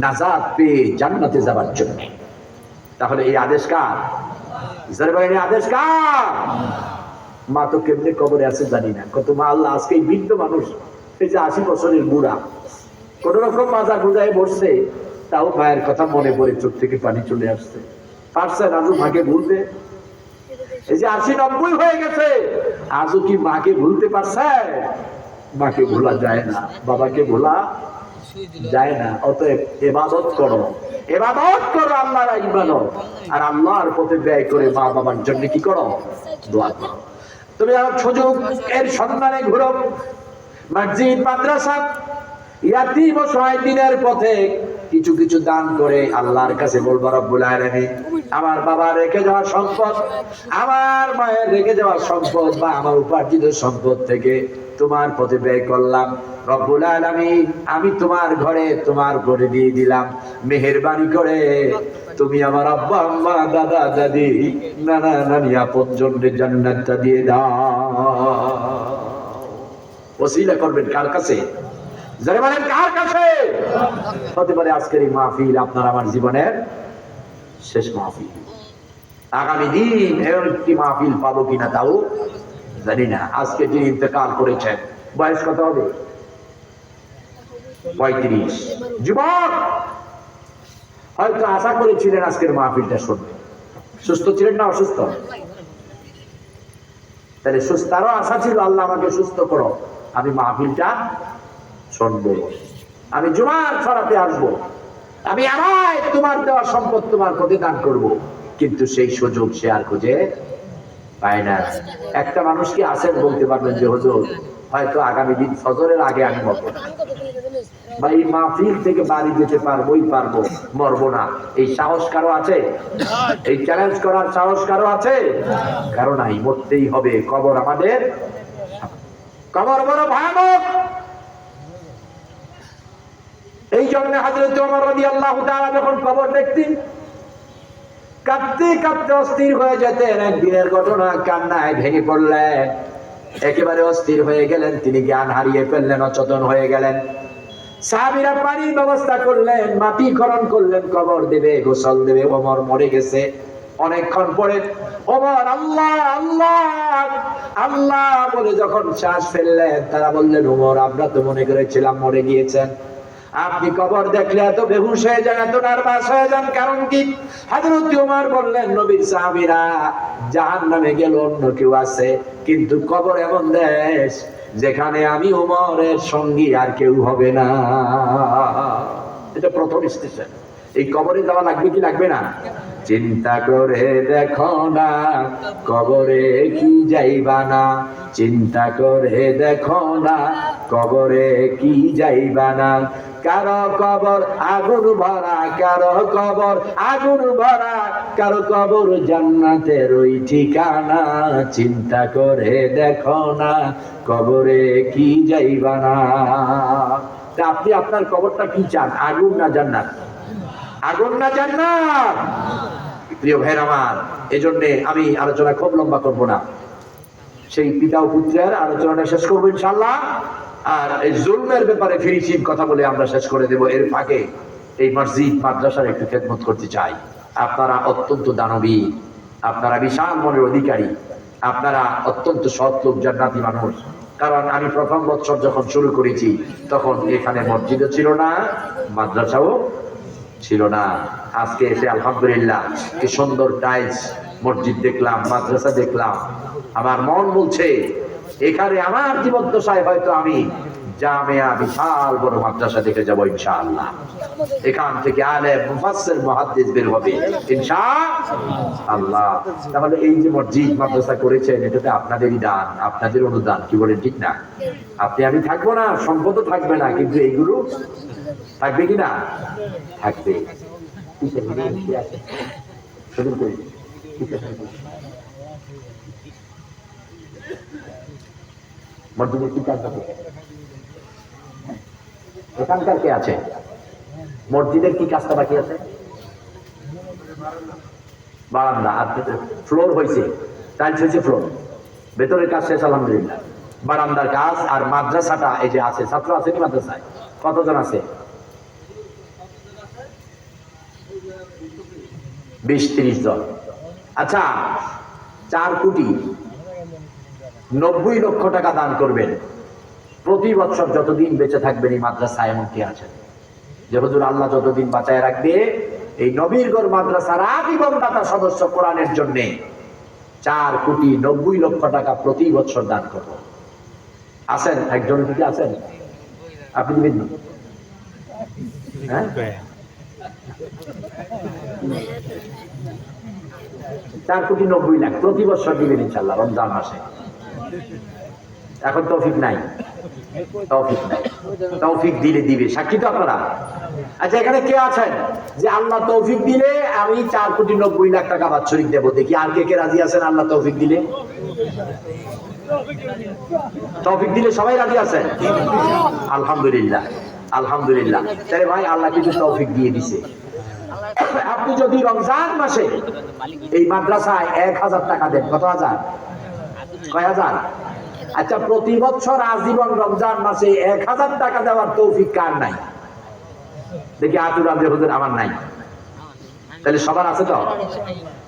নাজাত পেয়ে জান্নাতে যাবার জন্য। তাহলে এই আদেশ কার? এই আদেশ কার? মা তো কেমনে কবরে আছে জানি না। কত মা আল্লাহ আজকে এই বৃদ্ধ মানুষ, এই যে 80 বছরের বুড়া, কোন রকম মাজা গুজায় বসছে, তাও মায়ের কথা মনে পড়ে চোখ থেকে পানি চলে আসছে। পারছে আজও মাকে ভুলতে? এই যে 80-90 হয়ে গেছে, আজও কি মাকে ভুলতে পারছে? মাকে ভোলা যায় না, বাবাকে ভোলা যায় না। অতএব ইবাদত করো, ইবাদত করো, আল্লাহর ইবাদত, আর আল্লাহর পথে ব্যয় করে মা বাবার জন্য কি করো? দোয়া করো। তুমি আর সুযোগ এর সন্ধানে ঘুরো, মসজিদ মাদ্রাসা ইয়াতীম ও সহায় দিনের পথে কিছু কিছু দান করে আল্লাহর কাছে বলবো, রব্বুল আলামিন আমার বাবা রেখে যাওয়া সম্পদ, আমার মায়ের রেখে যাওয়া সম্পদ বা আমার উপার্জিত সম্পদ থেকে তোমার পথে ব্যয় করলাম। রব্বুল আলামিন আমি তোমার ঘরে তোমার করে দিয়ে দিলাম, মেহেরবানি করে তুমি আমার আব্বা আম্মা দাদা দাদি নানা নানি আপনজনদের জান্নাতটা দিয়ে দাও। ওসিলা করবেন কার কাছে? যারা বলেন কার কাছে? হতে পারে আজকের এই মাহফিল আপনার আমার জীবনের শেষ মাহফিল। আগামী দিন এমন একটি মাহফিল পাবো কিনা তাও জানি না। আজকে যিনি ইন্তেকাল করেছেন বয়স কত হবে? 35। যুবক, হয়তো আশা করেছিলেন আজকের মাহফিলটা শুনবে। সুস্থ ছিলেন না অসুস্থ? তাহলে সুস্থতারও আশা ছিল, আল্লাহ আমাকে সুস্থ করো, আমি মাহফিলটা শুনবো, আমি জুমার ছড়াতে আসবো, আমি আমায় তোমার দেওয়া সম্পদ তোমার প্রতি দান করবো। কিন্তু সেই সুযোগ সে আর খুঁজে পায় না। একটা মানুষ কি আছেন বলতে পারবেন যে হুজুর হয়তো আগামী দিন ফজরের আগে আমি মরবো না, বা এই মাহফিল থেকে বাড়ি যেতে পারবোই পারবো, মরবো না, এই সাহস কারো আছে? এই চ্যালেঞ্জ করার সাহস কারো আছে? কারো নাই। মরতেই হবে। কবর আমাদের, কবর বড় ভয়ানক। এই জন্য হযরত ওমর রাদিয়াল্লাহু তাআলা যখন কবর দেখতেন কাঁদতে কাঁদতে অস্থির হয়ে যেতেন। একদিনের ঘটনা, কান্নায় ভেঙে পড়লেন, একেবারে অস্থির হয়ে গেলেন, তিনি জ্ঞান হারিয়ে ফেললেন, অচেতন হয়ে গেলেন। সাহাবীরা পানির ব্যবস্থা করলেন, মাটি খনন করলেন, কবর দেবে, গোসল দেবে। ওমর মরে গেছে। অনেকক্ষণ পরে ওমর আল্লাহ আল্লাহ আল্লাহ বলে যখন শ্বাস ফেললেন, তারা বললেন ওমর আমরা তো মনে করেছিলাম মরে গিয়েছেন, আপনি কবর দেখলে এত বেহুশ হয়ে যান, এত নার্ভাস হয়ে যান, কারণ কি? হযরত ওমর বললেন নবীর সাহাবীরা জাহান্নামে গেল অন্য কেউ আছে, কিন্তু কবর এমন দেশ যেখানে আমি ওমরের সঙ্গী আর কেউ হবে না। এটা প্রথম স্টেশন। এই কবরে যাওয়া লাগবে কি লাগবে না? চিন্তা করে দেখো না কবরে কি যাইবা না, চিন্তা করে দেখো না কবরে কি যাইবা না। কারো কবর আগুন ভরা, কারো কবর আগুন ভরা, কারো কবর জান্নাতের ওই ঠিকানা। চিন্তা করে দেখো না কবরে কি যাইবা না। আপনি আপনার কবরটা কি চান, আগুন না জান্নাত? আগুন না জান্নাত? প্রিয় ভাইরা আমার, এজন্য আমি আলোচনা খুব লম্বা করব না, সেই পিতা ও পুত্রের আলোচনাটা শেষ করবো ইনশাআল্লাহ। আর এই জুলমের ব্যাপারে ফিনিশিং কথা বলে আমরা শেষ করে দেব। এর ফাঁকে এই মসজিদ মাদ্রাসার একটু খেদমত করতে চাই। আপনারা অত্যন্ত দানবী, আপনারা বিশাল মনের অধিকারী, আপনারা অত্যন্ত সৎ লোক, জান্নাতি মানুষ। কারণ আমি প্রথম বছর যখন শুরু করেছি তখন এখানে মসজিদও ছিল না, মাদ্রাসাও ছিল না। আজকে এসে আলহামদুলিল্লাহ কি সুন্দর টাইলস মসজিদ দেখলাম, মাদ্রাসা দেখলাম। আমার মন বলছে এখানে আমার জীবদ্দশায় হয়তো আমি জামিয়া বিশাল বড় মাদ্রাসা দেখে যাবো ইনশাআল্লাহ। এখান থেকে আলেম, মুফাসসির, মুহাদ্দিস বের হবে ইনশাআল্লাহ। তাহলে এই যে মসজিদ মাদ্রাসা করেছেন এটাতে আপনাদেরই দান, আপনাদের অনুদান, কি বলেন ঠিক না? আপনি আমি থাকবো না, সম্পদও থাকবে না, কিন্তু এইগুলো থাকবে কি না? থাকবে। মসজিদের কি কাজ হবে? এখানকার কে আছে? মসজিদের কি কাজটা বাকি আছে? বারান্দা আর ফ্লোর হয়েছে, টাইলস হয়েছে, ফ্লোর, ভেতরের কাজ শেষ আলহামদুলিল্লাহ। বারান্দার কাজ আর মাদ্রাসাটা এই যে আছে, ছাত্র আছে কি মাদ্রাসায়? কতজন আছে? 20-30 জন। আচ্ছা, 4,90,00,000 টাকা দান করবেন প্রতি বছর যতদিন বেঁচে থাকবেন এই মাদ্রাসায়। এমন কি আছে যে হুজুর আল্লাহ যতদিন বাঁচায় রাখবে এই নবীরগড় মাদ্রাসার আজীবন দাতা সদস্য কোরআনের জন্য 4,90,00,000 টাকা প্রতি বছর দান করব? আছেন? একজন দিকে আছেন? আপনি দিবেন? হ্যাঁ, 4,90,00,000 প্রতি বছর দিবেন ইনশাআল্লাহ রমজান মাসে। এখন তৌফিক নাই, তৌফিক নাই, তৌফিক দিলে দিবে। সাক্ষী তো আপনারা? আচ্ছা, এখানে কে আছেন যে আল্লাহ তৌফিক দিলে আমি 4,90,00,000 টাকা বাৎসরিক দেবো? দেখি আর কে কে রাজি আছেন আল্লাহ তৌফিক দিলে? তৌফিক দিলে সবাই রাজি আছেন? আলহামদুলিল্লাহ, আলহামদুলিল্লাহ। তাহলে ভাই আল্লাহ কিছু তৌফিক দিয়ে দিছে। আপনি যদি রমজান মাসে এই মাদ্রাসায় 1,000 টাকা দেন, কত হাজার? কয় হাজার? আচ্ছা, প্রতি বছর আজীবন রমজান মাসে 1000 টাকা দেওয়ার তৌফিক কার নাই? দেখি আতুর আব্দুল হুজুর, আমার নাই। তাহলে সবার আছে তো?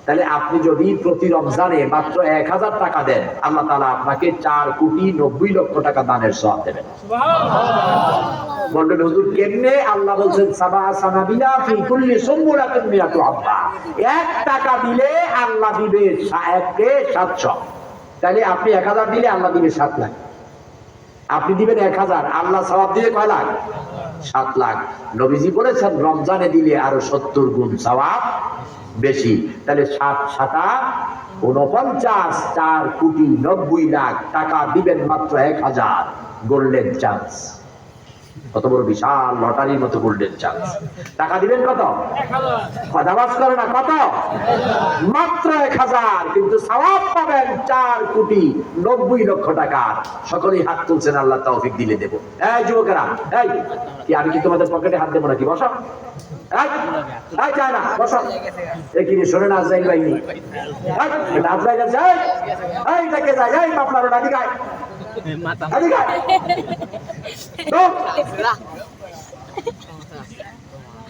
তাহলে আপনি যদি প্রতি রমজানে মাত্র 1000 টাকা দেন, আল্লাহ তাআলা আপনাকে 4,90,00,000 টাকা দানের সওয়াব দেবেন। বলবেন হুজুর কেমনে? আল্লাহ বলছেন সাবা সানাবিলা ফি কুল্লি সুমবুলাতিন মিয়াতু হাব্বা। 1 টাকা দিলে আল্লাহ দিবে 700। তাহলে আপনি 1000 দিলে আল্লাহ দিবে 7 লাখ। আপনি দিবেন 1000, আল্লাহ সওয়াব দিবে কয় লাখ? 7 লাখ। নবীজি বলেছেন রমজানে দিলে আরো 70 গুণ সওয়াব বেশি। তাহলে 7 7 49, 4,90,00,000 টাকা দিবেন মাত্র 1000। Golden chance. কত বড় বিশাল লটারির মতো গোল্ডেন চান্স। টাকা দিবেন কত? 1000। করে না কত? মাত্র 1000, কিন্তু সওয়াব পাবেন 4,90,00,000 টাকা। সকলেই হাত তুলছেন, আল্লাহ তৌফিক দিলে দেব। এই যুবকেরা, এই কি আমি কি তোমাদের পকেটে হাত দেবো নাকি? বসো। এই চায় না, বসো। এই কি শোনে না আজরাইল বাহিনী? আজরাইল আছে, এই দেখে যায়, এই মাফলার ওটা দিগায়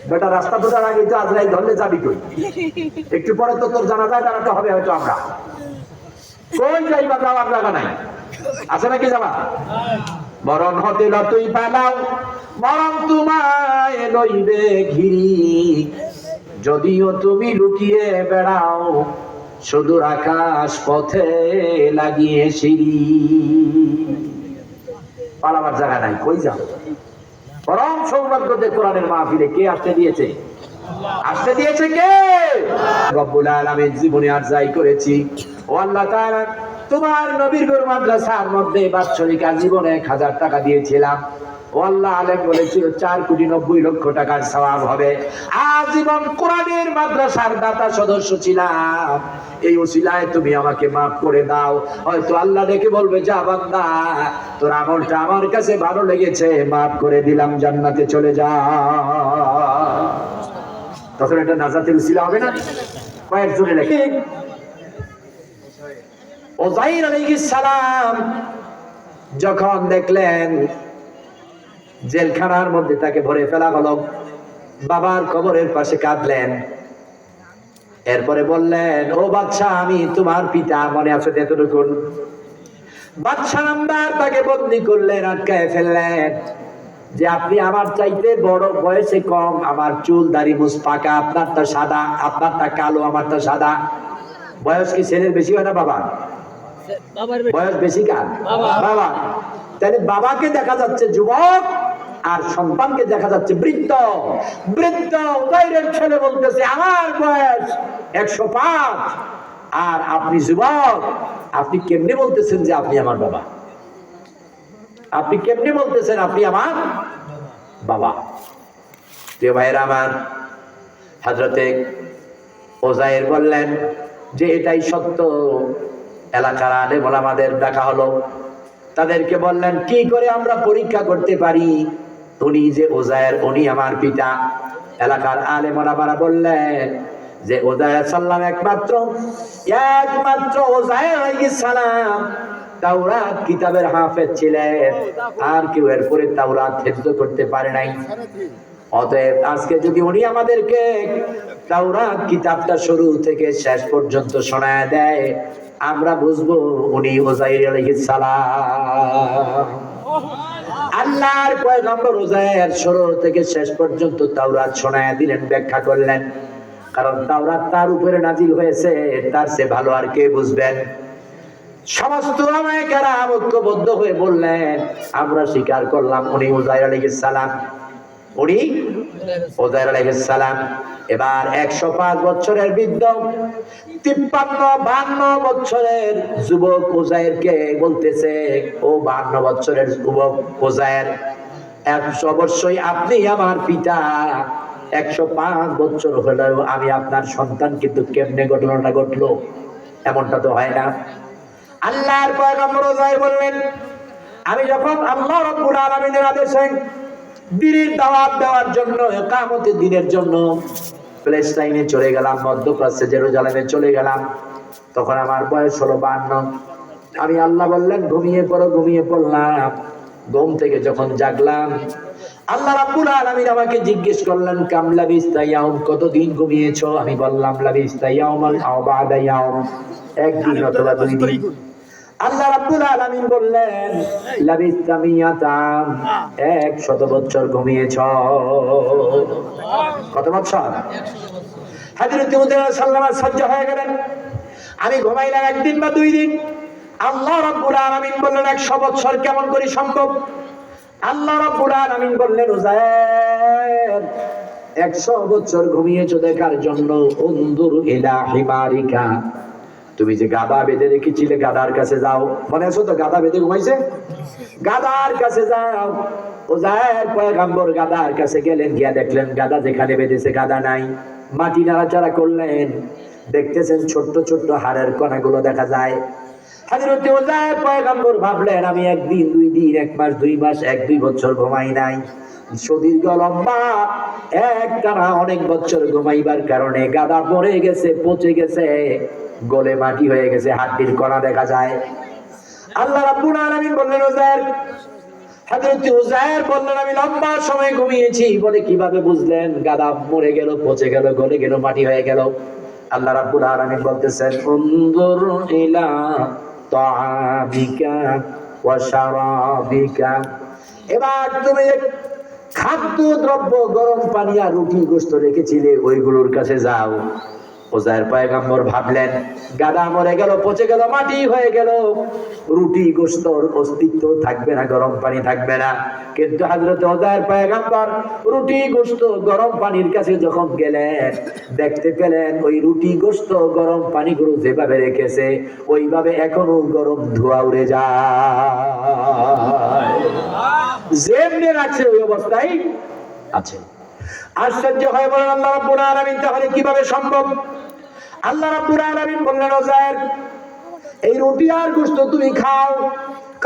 বেটা, রাস্তা বোঝার আগে তো আজরাইল ধরলে যাবি কই? একটু পরে তো তোর জানাজায় দাঁড়াতে হবে হয়তো। আমরা কই যাইবা? যাওয়ার জায়গা নাই, আছে নাকি যাবা? মরণ হতে তুই পালাও, মরণ তোমায় লইবে ঘিরি, যদিও তুমি লুকিয়ে বেড়াও সুদূর আকাশ পথে লাগিয়ে সিঁড়ি। পালাবার জায়গা নাই, কই যাও? পরম সৌভাগ্য যে কোরআনের মাহফিলে কে আসতে দিয়েছে? আসতে দিয়েছে কে? রব্বুল আলামিন। জীবনে আর যাই করেছি, ও আল্লাহ তাআলা তোমার নবীর ঘর মাদ্রাসার মধ্যে বাৎসরিক জীবনে 1000 টাকা দিয়েছিলাম। ও আল্লাহ, আলেম বলেছিল 4,90,00,000 টাকার সওয়াব হবে। আজীবন কোরআনের মাদ্রাসার দাতা সদস্য ছিলাম। এই ওসিলায় তুমি আমাকে মাফ করে দাও। হয়তো আল্লাহ ডেকে বলবে, যা বান্দা, তোর আমলটা আমার কাছে ভালো লেগেছে, মাফ করে দিলাম, জান্নাতে চলে যা। তখন এটা নাজাতের ওসিলা হবে না? কয়েকজনে লেখে উযাইর আলাইহিস সালাম যখন দেখলেন জেলখানার মধ্যে তাকে ভরে ফেলা হলো, বাবার কবরের পাশে কাঁদলেন। এরপরে বললেন, ও বাদশা, আমি তোমার পিতা, মনে আছে এতটুকু? বাদশা নামদার তাকে বন্দী করলেন, আটকায় ফেললেন যে আপনি আমার চাইতে বড়, বয়সে কম, আমার চুল দাড়ি মুছ পাকা, আপনারটা সাদা, আপনারটা কালো, আমারটা সাদা। বয়স কি ছেলের বেশি হয় না বাবা? বয়স বেশি কার? বাবা। তাহলে বাবাকে দেখা যাচ্ছে যুবক, আর সন্তানকে দেখা যাচ্ছে বৃদ্ধ। বৃদ্ধ উযাইরের ছেলে বলতেছে, আমার বয়স 105, আর আপনি যুবক। আপনি কেমনে বলতেছেন যে আপনি আমার বাবা? আপনি কেমনে বলতেছেন আপনি আমার বাবা? প্রিয় ভাইরা আমার, হযরতে উযাইর বললেন যে এটাই সত্য। এলাকার আলেম ওলামাদের ডাকা হলো, তাদেরকে বললেন, কি করে আমরা পরীক্ষা করতে পারি উনি যে উযাইর, উনি আমার পিতা? এলাকার আলেম ওলামারা বললেন যে উযাইর সাল্লাম একমাত্র উযাইর আলাইহিস সালাম তাওরাত কিতাবের হাফেজ ছিলেন, আর কেউ এরপরে তাওরাত হিফজ করতে পারে নাই। অতএব আজকে যদি উনি আমাদেরকে তাওরাত কিতাবটা শুরু থেকে শেষ পর্যন্ত শোনায় দেয়, আমরা বুঝবো উনি উযাইর আলাইহিস সালাম। আল্লাহর পয়গম্বর উযাইর শুরু থেকে শেষ পর্যন্ত তাওরাত শোনায় দিলেন, ব্যাখ্যা করলেন। কারণ তাওরাত তার উপরে নাজিল হয়েছে, তার চেয়ে ভালো আর কে বুঝবেন? সমস্ত ওলামায়ে কেরাম ঐক্যবদ্ধ হয়ে বললেন, আমরা স্বীকার করলাম উনি উযাইর আলাইহিস সালাম, উনি উযাইর আলাইহিস সালাম। এবার 105 বছরের বৃদ্ধ, 53-52 বছরের যুবক উযাইরকে বলতেছে, ও 52 বছরের যুবক উযাইর, অবশ্যই আপনি আমার পিতা। 105 বছর হলেও আমি আপনার সন্তান, কিন্তু কেমনে ঘটনাটা ঘটলো? এমনটা তো হয় না। আল্লাহর পয়গম্বর উযাইর বললেন, আমি যখন আল্লাহ রাব্বুল আলামিনের আদেশে দ্বীনের দাওয়াত দেওয়ার জন্য, ইকামতের দ্বীনের জন্য প্যালেস্টাইনে চলে গেলাম, মধ্যপ্রাচ্যে জেরুজালেমে চলে গেলাম, তখন আমার বয়স হলো 52। আমি আল্লাহ বললেন ঘুমিয়ে পড়ো, ঘুমিয়ে পড়লাম। ঘুম থেকে যখন জাগলাম আল্লাহ রাব্বুল আলামিন আমাকে জিজ্ঞেস করলেন কাম লাবিস্তা ইয়াউম, কতদিন ঘুমিয়েছো? আমি বললাম লাবিস্তা ইয়াউমান আও বা'দা ইয়াউম, একদিন অথবা দুই দিন। আল্লাহ রাব্বুল আলামিন বললেন লাবিস্তা মিয়াতাম, 100 বছর ঘুমিয়েছো। কত বছর? হযরত মুহাম্মদ সাল্লাল্লাহু আলাইহি ওয়াসাল্লাম সহ্য হয়ে গেলেন। আমি ঘুমাইলাম একদিন বা দুই দিন। আল্লাহ রাব্বুল আলামিন বললেন 100 বছর কেমন করে সম্ভব? আল্লাহ রাব্বুল আলামিন বললেন উযায়ের 100 বছর ঘুমিয়েছো দেখার জন্য উনজুর ইলা হিমারিকা, তুমি যে গাধা বেঁধে রেখেছিলে গাধার কাছে যাও। মনে আছে তো গাধা বেঁধে ঘুমাইছে? গাধার কাছে যাও। উযায়ের পয়গম্বর গাধার কাছে গেলেন, গিয়া দেখলেন গাধা যেখানে বেঁধেছে গাধা নাই। মাটি নাড়াচাড়া করলেন, দেখতেছেন ছোট্ট ছোট্ট হাড়ের কণাগুলো দেখা যায়। হযরত উযায়ের পয়গম্বর ভাবলেন আমি একদিন দুই দিন, এক মাস দুই মাস, এক দুই বছর ঘুমাই নাই। সুদীর্ঘ লম্বা একটানা অনেক বছর ঘুমাইবার কারণে গাধা মরে গেছে, পচে গেছে, গলে মাটি হয়ে গেছে, হাড্ডির কণা দেখা যায়। আল্লাহ রাব্বুল আলামিন বললেন উযায়ের, হযরত উযায়ের বললেন আমি লম্বা সময় ঘুমিয়েছি। বলে কিভাবে বুঝলেন? গাধা মরে গেল, পচে গেল, গলে গেল, মাটি হয়ে গেল। আল্লাহ রাব্বুল আলামিন বলতেছেন উনজুর ইলা তাআমিকা ওয়া শারাবিকা, এবার তুমি খাদ্য দ্রব্য গরম পানি আর রুটি গোশত রেখেছিলে ওইগুলোর কাছে যাও। উযায়ের পয়গম্বর ভাবলেন গাধা মরে গেল, পচে গেল, মাটি হয়ে গেল, রুটি গোশতর অস্তিত্ব থাকবে না, গরম পানি থাকবে না। কিন্তু হযরত উযায়ের পয়গম্বর রুটি গোশত গরম পানির কাছে যখন গেলেন দেখতে পেলেন ওই রুটি গোশত গরম পানিগুলো যেভাবে রেখেছে ওইভাবে এখনো গরম ধোঁয়া উড়ে যায়, যেমনি রাখছে ওই অবস্থায় আছে। আশ্চর্য হয়ে বলেন আল্লাহ রাব্বুল আলামিন তাহলে কিভাবে সম্ভব? আল্লাহ রাব্বুল আলামিন বললেন উযায়ের এই রুটি আর গোশত তুমি খাও,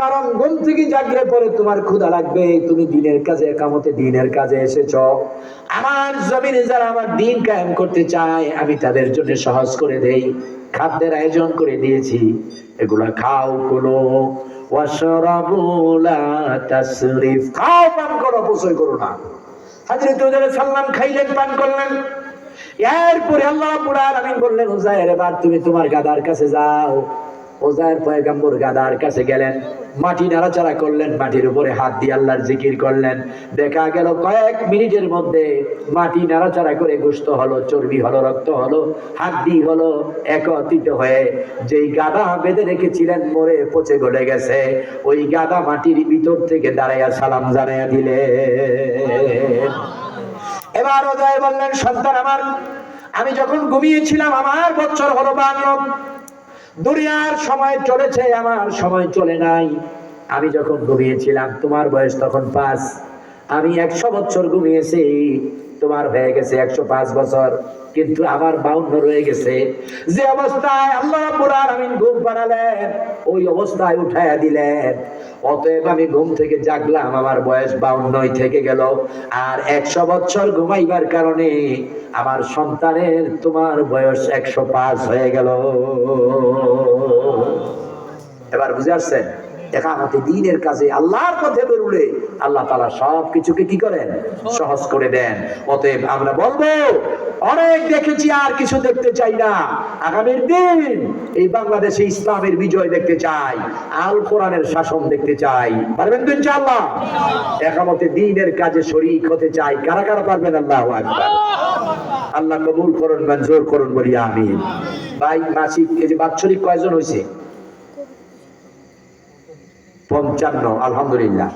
কারণ ঘুম থেকে জাগলে পরে তোমার ক্ষুধা লাগবে। তুমি দিনের কাজে, একামতে দিনের কাজে এসেছো। আমার জমিনে যারা আমার দিন কায়েম করতে চায় আমি তাদের জন্য সহজ করে দেই, খাদ্যের আয়োজন করে দিয়েছি, এগুলা খাও। কুলু ওয়াশরাবু লা তাসরিফ, খাও, পান করো, অপচয় করো না। হযরত উযায়ের সাল্লাম খাইলেন, পান করলেন। এরপরে আল্লাহ রাব্বুল আলামিন বললেন উযায়ের এবার তুমি তোমার গাধার কাছে যাও। উযায়ের পয়গম্বর গাধার কাছে গেলেন, মাটি নাড়াচাড়া করলেন, মাটির উপরে হাত দিয়ে আল্লাহর জিকির করলেন। দেখা গেল কয়েক মিনিটের মধ্যে মাটি নাড়াচাড়া করে গোশত হলো, চর্বি হলো, রক্ত হলো, হাড্ডি হলো, একত্রিত হয়ে যেই গাধা বেঁধে রেখেছিলেন মরে পচে গলে গেছে, ওই গাধা মাটির ভিতর থেকে দাঁড়াইয়া সালাম জানাইয়া দিলেন। এবার উযায়ের বললেন সন্তান আমার, আমি যখন ঘুমিয়েছিলাম আমার বছর হলো 52, দুনিয়ার সময় চলেছে, আমার সময় চলে নাই। আমি যখন ঘুমিয়েছিলাম তোমার বয়স তখন 5, আমি 100 বছর ঘুমিয়েছি, তোমার হয়ে গেছে 105 বছর, কিন্তু আমার 52 রয়ে গেছে। যে অবস্থায় আল্লাহ রাব্বুল আলামিন ঘুম পাড়ালেন ওই অবস্থায় উঠাইয়া দিলেন। অতএব আমি ঘুম থেকে জাগলাম, আমার বয়স 52 থেকে গেল, আর 100 বছর ঘুমাইবার কারণে আমার সন্তানের তোমার বয়স 105 হয়ে গেল। এবার বুঝে আসছেন? একামতে দ্বীনের কাজে আল্লাহর পথে বেরুলে আল্লাহ তাআলা সব কিছুকে কি করেন? সহজ করে দেন। অতএব আমরা বলবো অনেক দেখেছি, আর কিছু দেখতে চাই না। আগামীর দিন এই বাংলাদেশে ইসলামের বিজয় দেখতে চাই, আল কোরআনের শাসন দেখতে চাই। পারবেন তো ইনশাআল্লাহ? একামতে দ্বীনের কাজে শরীক হতে চাই। কারা কারা পারবেন? আল্লাহু আকবার। আল্লাহ কবুল করুন, মঞ্জুর করুন, বলি আমিন। ভাই মাসিক এই যে বাৎসরিক কয়জন হয়েছে? 55, আলহামদুলিল্লাহ।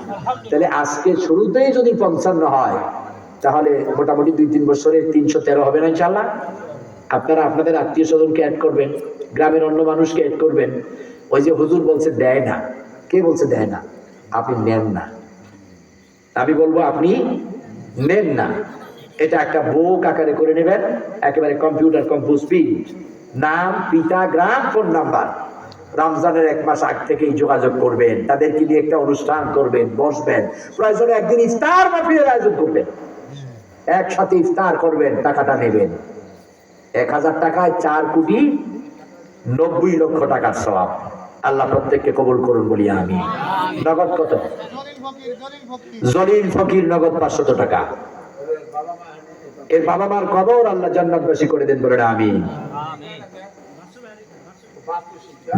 তাহলে আজকে শুরুতেই যদি 55 হয় তাহলে মোটামুটি 2-3 বছরে 313 হবে না ইনশাআল্লাহ? আপনারা আপনাদের আত্মীয় স্বজনকে অ্যাড করবেন, গ্রামের অন্য মানুষকে অ্যাড করবেন। ওই যে হুজুর বলছে দেয় না, কে বলছে দেয় না? আপনি নেন না। আমি বলবো আপনি নেন না। এটা একটা বুক আকারে করে নেবেন, একেবারে কম্পিউটার কম্পোজ প্রিন্ট, নাম, পিতা, গ্রাম, ফোন নাম্বার। রমজানের 1 মাস আগ থেকেই যোগাযোগ করবেন, তাদেরকে নিয়ে একটা অনুষ্ঠান করবেন, বসবেন, প্রয়োজনে একদিন ইফতার মাহফিলের আয়োজন করবেন, একসাথে ইফতার করবেন, টাকাটা নেবেন। 1000 টাকায় 4 কোটি 90 লক্ষ টাকার সওয়াব। আল্লাহ প্রত্যেককে কবুল করুন বলি আমি। নগদ কত? জলিল ফকির নগদ 500 টাকা। এর বাবা মার কবর আল্লাহ জান্নাতবাসী করে দেন বলেন আমি।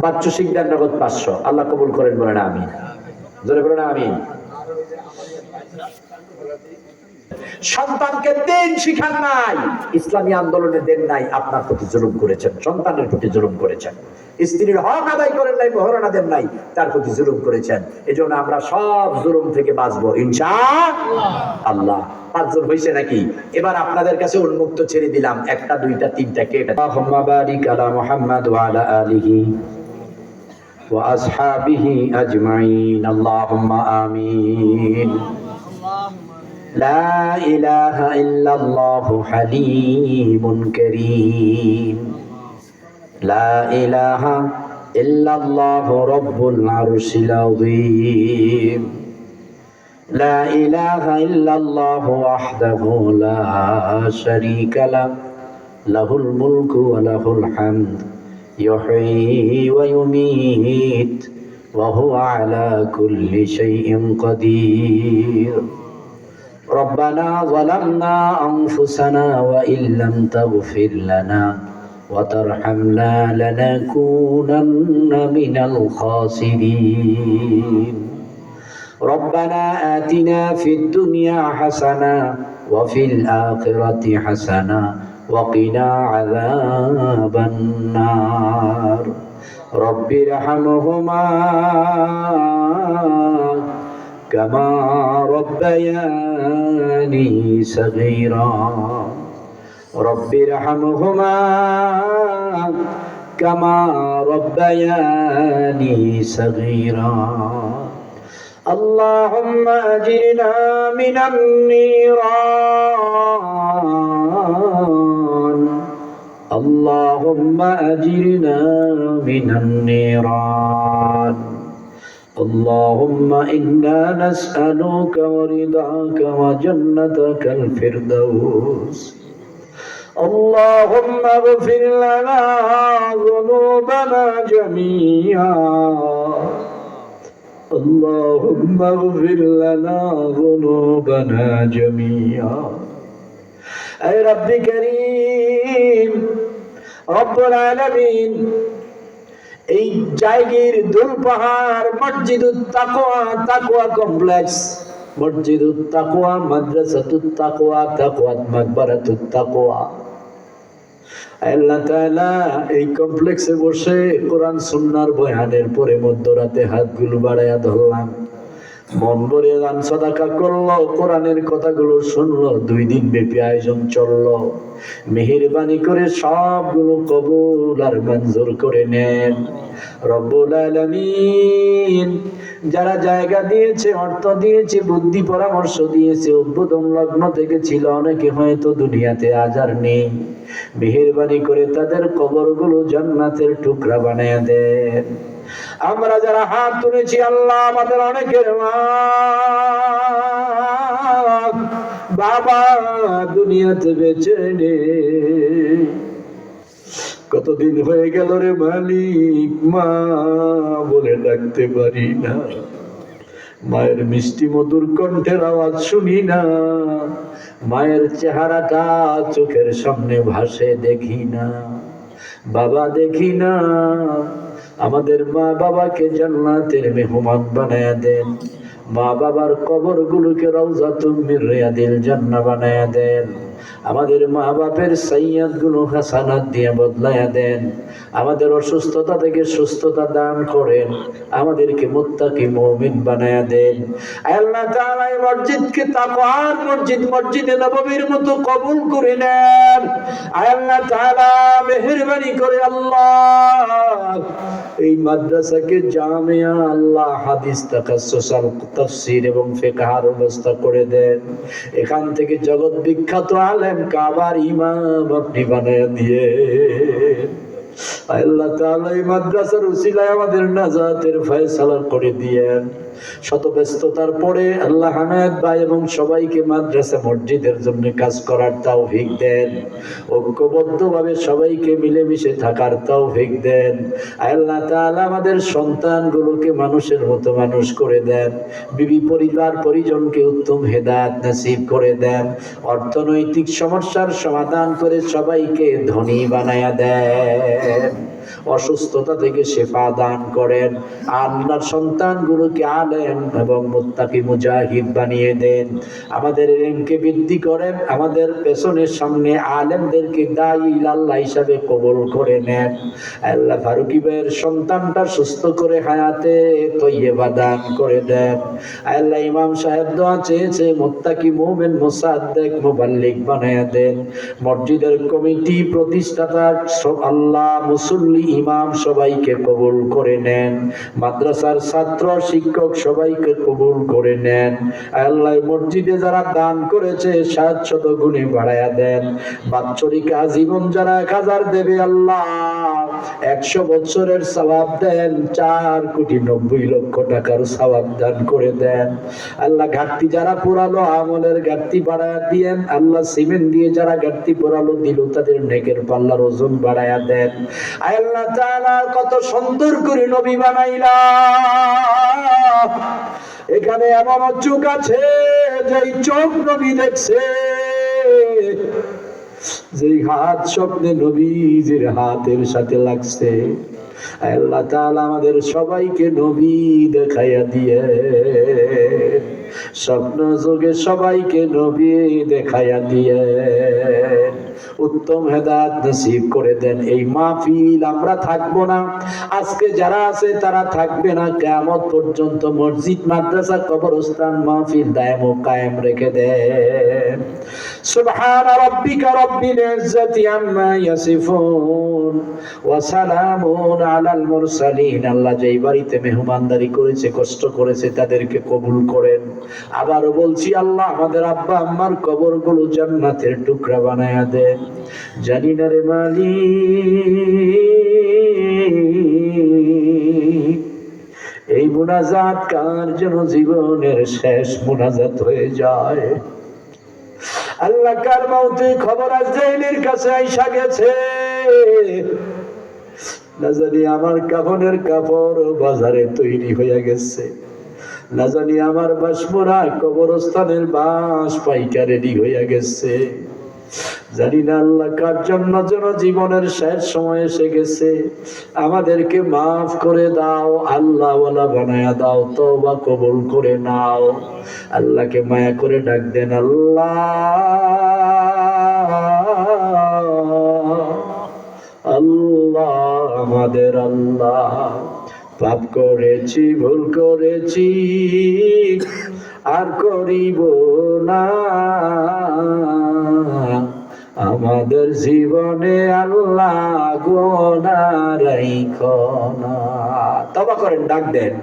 বাচ্চু শিকদার নগদ 500, আল্লাহ কবুল করেন বলেন আমি। জোরে বলেন আমি। সন্তানকে দিন শিখান নাই, ইসলামী আন্দোলনে দেন নাই, আপনার প্রতি জুলুম করেছেন, সন্তানের প্রতি জুলুম করেছেন। স্ত্রীর হক আদায় করেন নাই, মহারণা দেন নাই, তার প্রতি জুলুম করেছেন। এজন্য আমরা সব জুলুম থেকে বাঁচবো ইনশাআল্লাহ। 5 জন হয়েছে নাকি? এবার আপনাদের কাছে উন্মুক্ত ছেড়ে দিলাম, 1টা 2টা 3টা কেটে। আল্লাহুম্মা বারিক আলা মুহাম্মাদ ওয়া আলা আলিহি ওয়া আসহাবিহি আজমাইন, আল্লাহুম্মা আমিন। لا إله إلا الله حليم كريم، لا إله إلا الله رب العرش العظيم، لا إله إلا الله وحده لا شريك له، له الملك وله الحمد، يحيي ويميت وهو على كل شيء قدير. ربنا ظلمنا أنفسنا وإن لم تغفر لنا وترحمنا لنكونن من الخاسرين. ربنا آتنا في الدنيا حسنة وفي الآخرة حسنة وقنا عذاب النار. رب ارحمهما كما ربياني صغيرا، رب ارحمهما كما ربياني صغيرا. اللهم أجرنا من النيران، اللهم أجرنا من النيران. اللهم إنا نسألك ورضاك وجنتك الفردوس. اللهم اغفر لنا ذنوبنا جميعا، اللهم اغفر لنا ذنوبنا جميعا. أي رب كريم رب العالمين، এই জায়গির দুল পাহাড় মসজিদুত তাকওয়া, তাকওয়া কমপ্লেক্স, মসজিদুত তাকওয়া, মাদ্রাসাতুত তাকওয়া, তাকওয়াত মাকবারাতুত তাকওয়া, আল্লাহ তাআলা এই কমপ্লেক্সে বসে কোরআন সুন্নাহর বয়ানের পরে মধ্যরাতে হাতগুলো বাড়ায়া ধরলাম, মন ভরে দান সাদাকা করলো, কোরআনের কথাগুলো শুনলো, 2 দিন ব্যাপী আয়োজন চললো। মেহেরবানি করে সবগুলো কবুল আর মঞ্জুর করে নেন রব্বুল আলামিন। যারা জায়গা দিয়েছে, অর্থ দিয়েছে, বুদ্ধি পরামর্শ দিয়েছে, উদ্বোধন লগ্ন থেকে ছিল, অনেকে হয়তো দুনিয়াতে আজ আর নেই, মেহেরবানি করে তাদের কবরগুলো জান্নাতের টুকরা বানায়া দেন। আমরা যারা হাত তুলেছি, আল্লাহ আমাদের অনেকের মা বাবা দুনিয়াতে বেঁচে নেই, কতদিন হয়ে গেল রে মালিক, মা বলে ডাকতে পারি না, মায়ের মিষ্টি মধুর কণ্ঠের আওয়াজ শুনি না, মায়ের চেহারাটা চোখের সামনে ভাসে দেখি না, বাবা দেখি না। আমাদের মা বাবাকে জান্নাতের মেহমান বানায়া দেন, মা বাবার কবরগুলোকে রাউযাতুম মির রিয়াদিল জান্নাহ বানায়া দেন। আমাদের মা বাপের সাইয়্যাত গুলো হাসানাত দিয়ে বদলায়া দেন। আমাদের অসুস্থতা থেকে সুস্থতা দান করেন, আমাদেরকে মুত্তাকি মুমিন বানায়া দেন। আল্লাহ তাআলা এই মসজিদকে তাকওয়ার মসজিদ, মসজিদে নববীর মতো কবুল করে নেন। আল্লাহ তাআলা মেহেরবানি করে আল্লাহ এই মাদ্রাসাকে জামিয়া, আল্লাহ হাদিস, তাকাসসুস, তাফসীর এবং ফিকহের ব্যবস্থা করে দেন। এখান থেকে জগৎ বিখ্যাত আলেম কাবার ইমাম আপনি বানায়া দিয়ে আল্লাহ তাআলা এই মাদ্রাসার উসিলায় আমাদের নাজাতের ফয়সালা করে দিয়েন। শত ব্যস্ততার পরে আল্লাহ হামেদ ভাই এবং সবাইকে মাদ্রাসা মসজিদের জন্য কাজ করার তৌফিক দেন, ঐক্যবদ্ধভাবে সবাইকে মিলেমিশে থাকার তৌফিক দেন। আল্লাহ তাআলা আমাদের সন্তানগুলোকে মানুষের মতো মানুষ করে দেন, বিবি পরিবার পরিজনকে উত্তম হেদায়েত নসিব করে দেন, অর্থনৈতিক সমস্যার সমাধান করে সবাইকে ধনী বানায়া দেন, অসুস্থতা থেকে শেফা দান করেন। আল্লাহর সন্তানগুলোকে আলেম এবং মুত্তাকি মুজাহিদ বানিয়ে দেন। আমাদের ইলমকে বৃদ্ধি করেন, আমাদের পেছনের সামনে আলেমদেরকে দায়ী ইলাল্লাহ হিসাবে কবুল করে নেন। আল্লাহ ফারুকী ভাইয়ের সন্তানটা সুস্থ করে হায়াতে তৈয়বা দান করে দেন। আল্লাহ ইমাম সাহেব দোয়া চেয়েছে, মুত্তাকি মুমিন মুসাদ্দিক মুবাল্লিগ বানায়া দেন। মসজিদের কমিটি প্রতিষ্ঠাতা সব আল্লাহ মুসল্লি ইমাম সবাইকে কবুল করে নেন, মাদ্রাসার ছাত্র শিক্ষক সবাইকে কবুল করে নেন। আল্লাহ মসজিদে যারা দান করেছে 700 গুণে বাড়ায়া দেন। বাৎসরিক আজীবন যারা 1000 দেবে আল্লাহ 100 বছরের সওয়াব দেন, 4,90,00,000 টাকার সওয়াব দান করে দেন। আল্লাহ ঘাটতি যারা পুরালো আমলের ঘাটতি বাড়ায়া দিয়েন। আল্লাহ সিমেন্ট দিয়ে যারা ঘাটতি পুরালো দিল তাদের নেকের পাল্লার ওজন বাড়ায়া দেন। আল্লাহ তাআলা কত সুন্দর করে নবী বানাইলা, এখানে এমন চোখ আছে যেই চোখ নবী দেখছে, যেই হাত স্বপ্নে নবীজির হাতের সাথে লাগছে। আল্লাহ তাআলা আমাদের সবাইকে নবী দেখাইয়া দিয়ে, স্বপ্ন যোগে সবাইকে নবী দেখাইয়া দিয়ে উত্তম হেদায়েত নসিব করে দেন। এই মাহফিল আমরা থাকবো না, আজকে যারা আছে তারা থাকবে না, কিয়ামত পর্যন্ত মসজিদ মাদ্রাসা কবরস্থান মাহফিল দায়েম ও কায়েম রেখে দেন। সুবহান রাব্বিকা রাব্বিল ইজ্জাতি আম্মা ইয়াসিফুন ওয়া সালামুন আলাল মুরসালিন। আল্লাহ যেই বাড়িতে মেহমানদারি করেছে, কষ্ট করেছে, তাদেরকে কবুল করেন। আবারও বলছি, আল্লাহ আমাদের আব্বা আম্মার কবরগুলো জান্নাতের টুকরা বানায়া দেন। জানি না রে মালিক, এই মুনাজাত কার যেন জীবনের শেষ মুনাজাত হয়ে যায়। আল্লাহ কার মউতে খবর আজরাইলের কাছে আইসা গেছে, না জানি আমার কাফনের কাপড় বাজারে তৈরি হয়ে গেছে, না জানি আমার বাসমরা কবরস্থানের বাস পাইকা রেডি হয়ে গেছে, জানি না আল্লাহ কার জন্য যেন জীবনের শেষ সময় এসে গেছে। আমাদেরকে মাফ করে দাও, আল্লাহ ওয়ালা বানায়া দাও, তওবা কবুল করে নাও। আল্লাহকে মায়া করে ডাক দেন, আল্লাহ আল্লাহ আমাদের আল্লাহ, পাপ করেছি, ভুল করেছি, আর করিব না। আমাদের জীবনে আল্লাহ গুনাহ রাইখো না। তওবা করেন, ডাক দেন,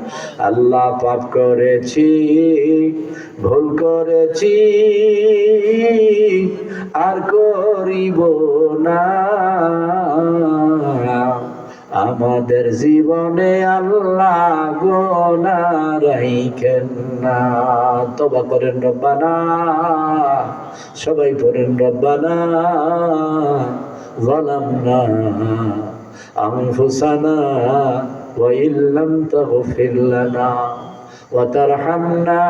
আল্লাহ পাপ করেছি, ভুল করেছি, আর করিব না। আমাদের জীবনে আল্লাহ গুনাহ রাইখেন না। তওবা করেন, রব্বানা, সবাই পড়েন, রব্বানা যালামনা আনফুসানা ওয়া ইল্লাম তাগফির লানা ওয়া তারহামনা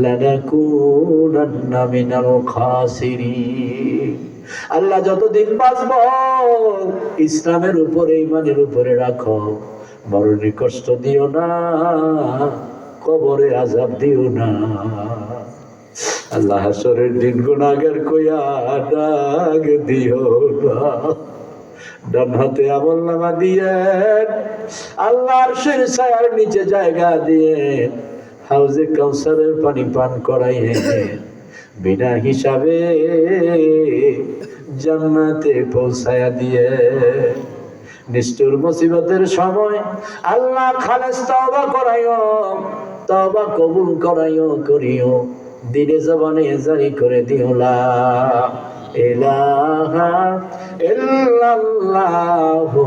লানাকুনান্না মিনাল খাসিরিন। আল্লাহ যতদিন বাঁচব ইসলামের উপরে, ঈমানের উপরে রাখো, মরণে কষ্ট দিও না, কবরে আযাব দিও না। আল্লাহ হাসরের দিন গুনাহগার কইয়া ডাক দিও না। ডান হাতে আমলনামা দিয়ে আল্লাহ আরশের ছায়ার নিচে জায়গা দিয়ে হাউজে কাউসারের পানি পান করাইয়ে বিনা হিসাবে জান্নাতে পৌঁছায়া দিয়ে। নিষ্ঠুর মুসিবতের সময় আল্লাহ খালেস তওবা করাইও, তওবা কবুল করাইও, করিও, দিলে জবানে জারি করে দিও লা ইলাহা ইল্লাল্লাহু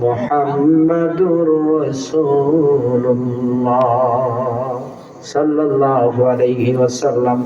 মুহাম্মাদুর রাসূলুল্লাহ সাল্লাল্লাহু আলাইহি ওয়াসাল্লাম।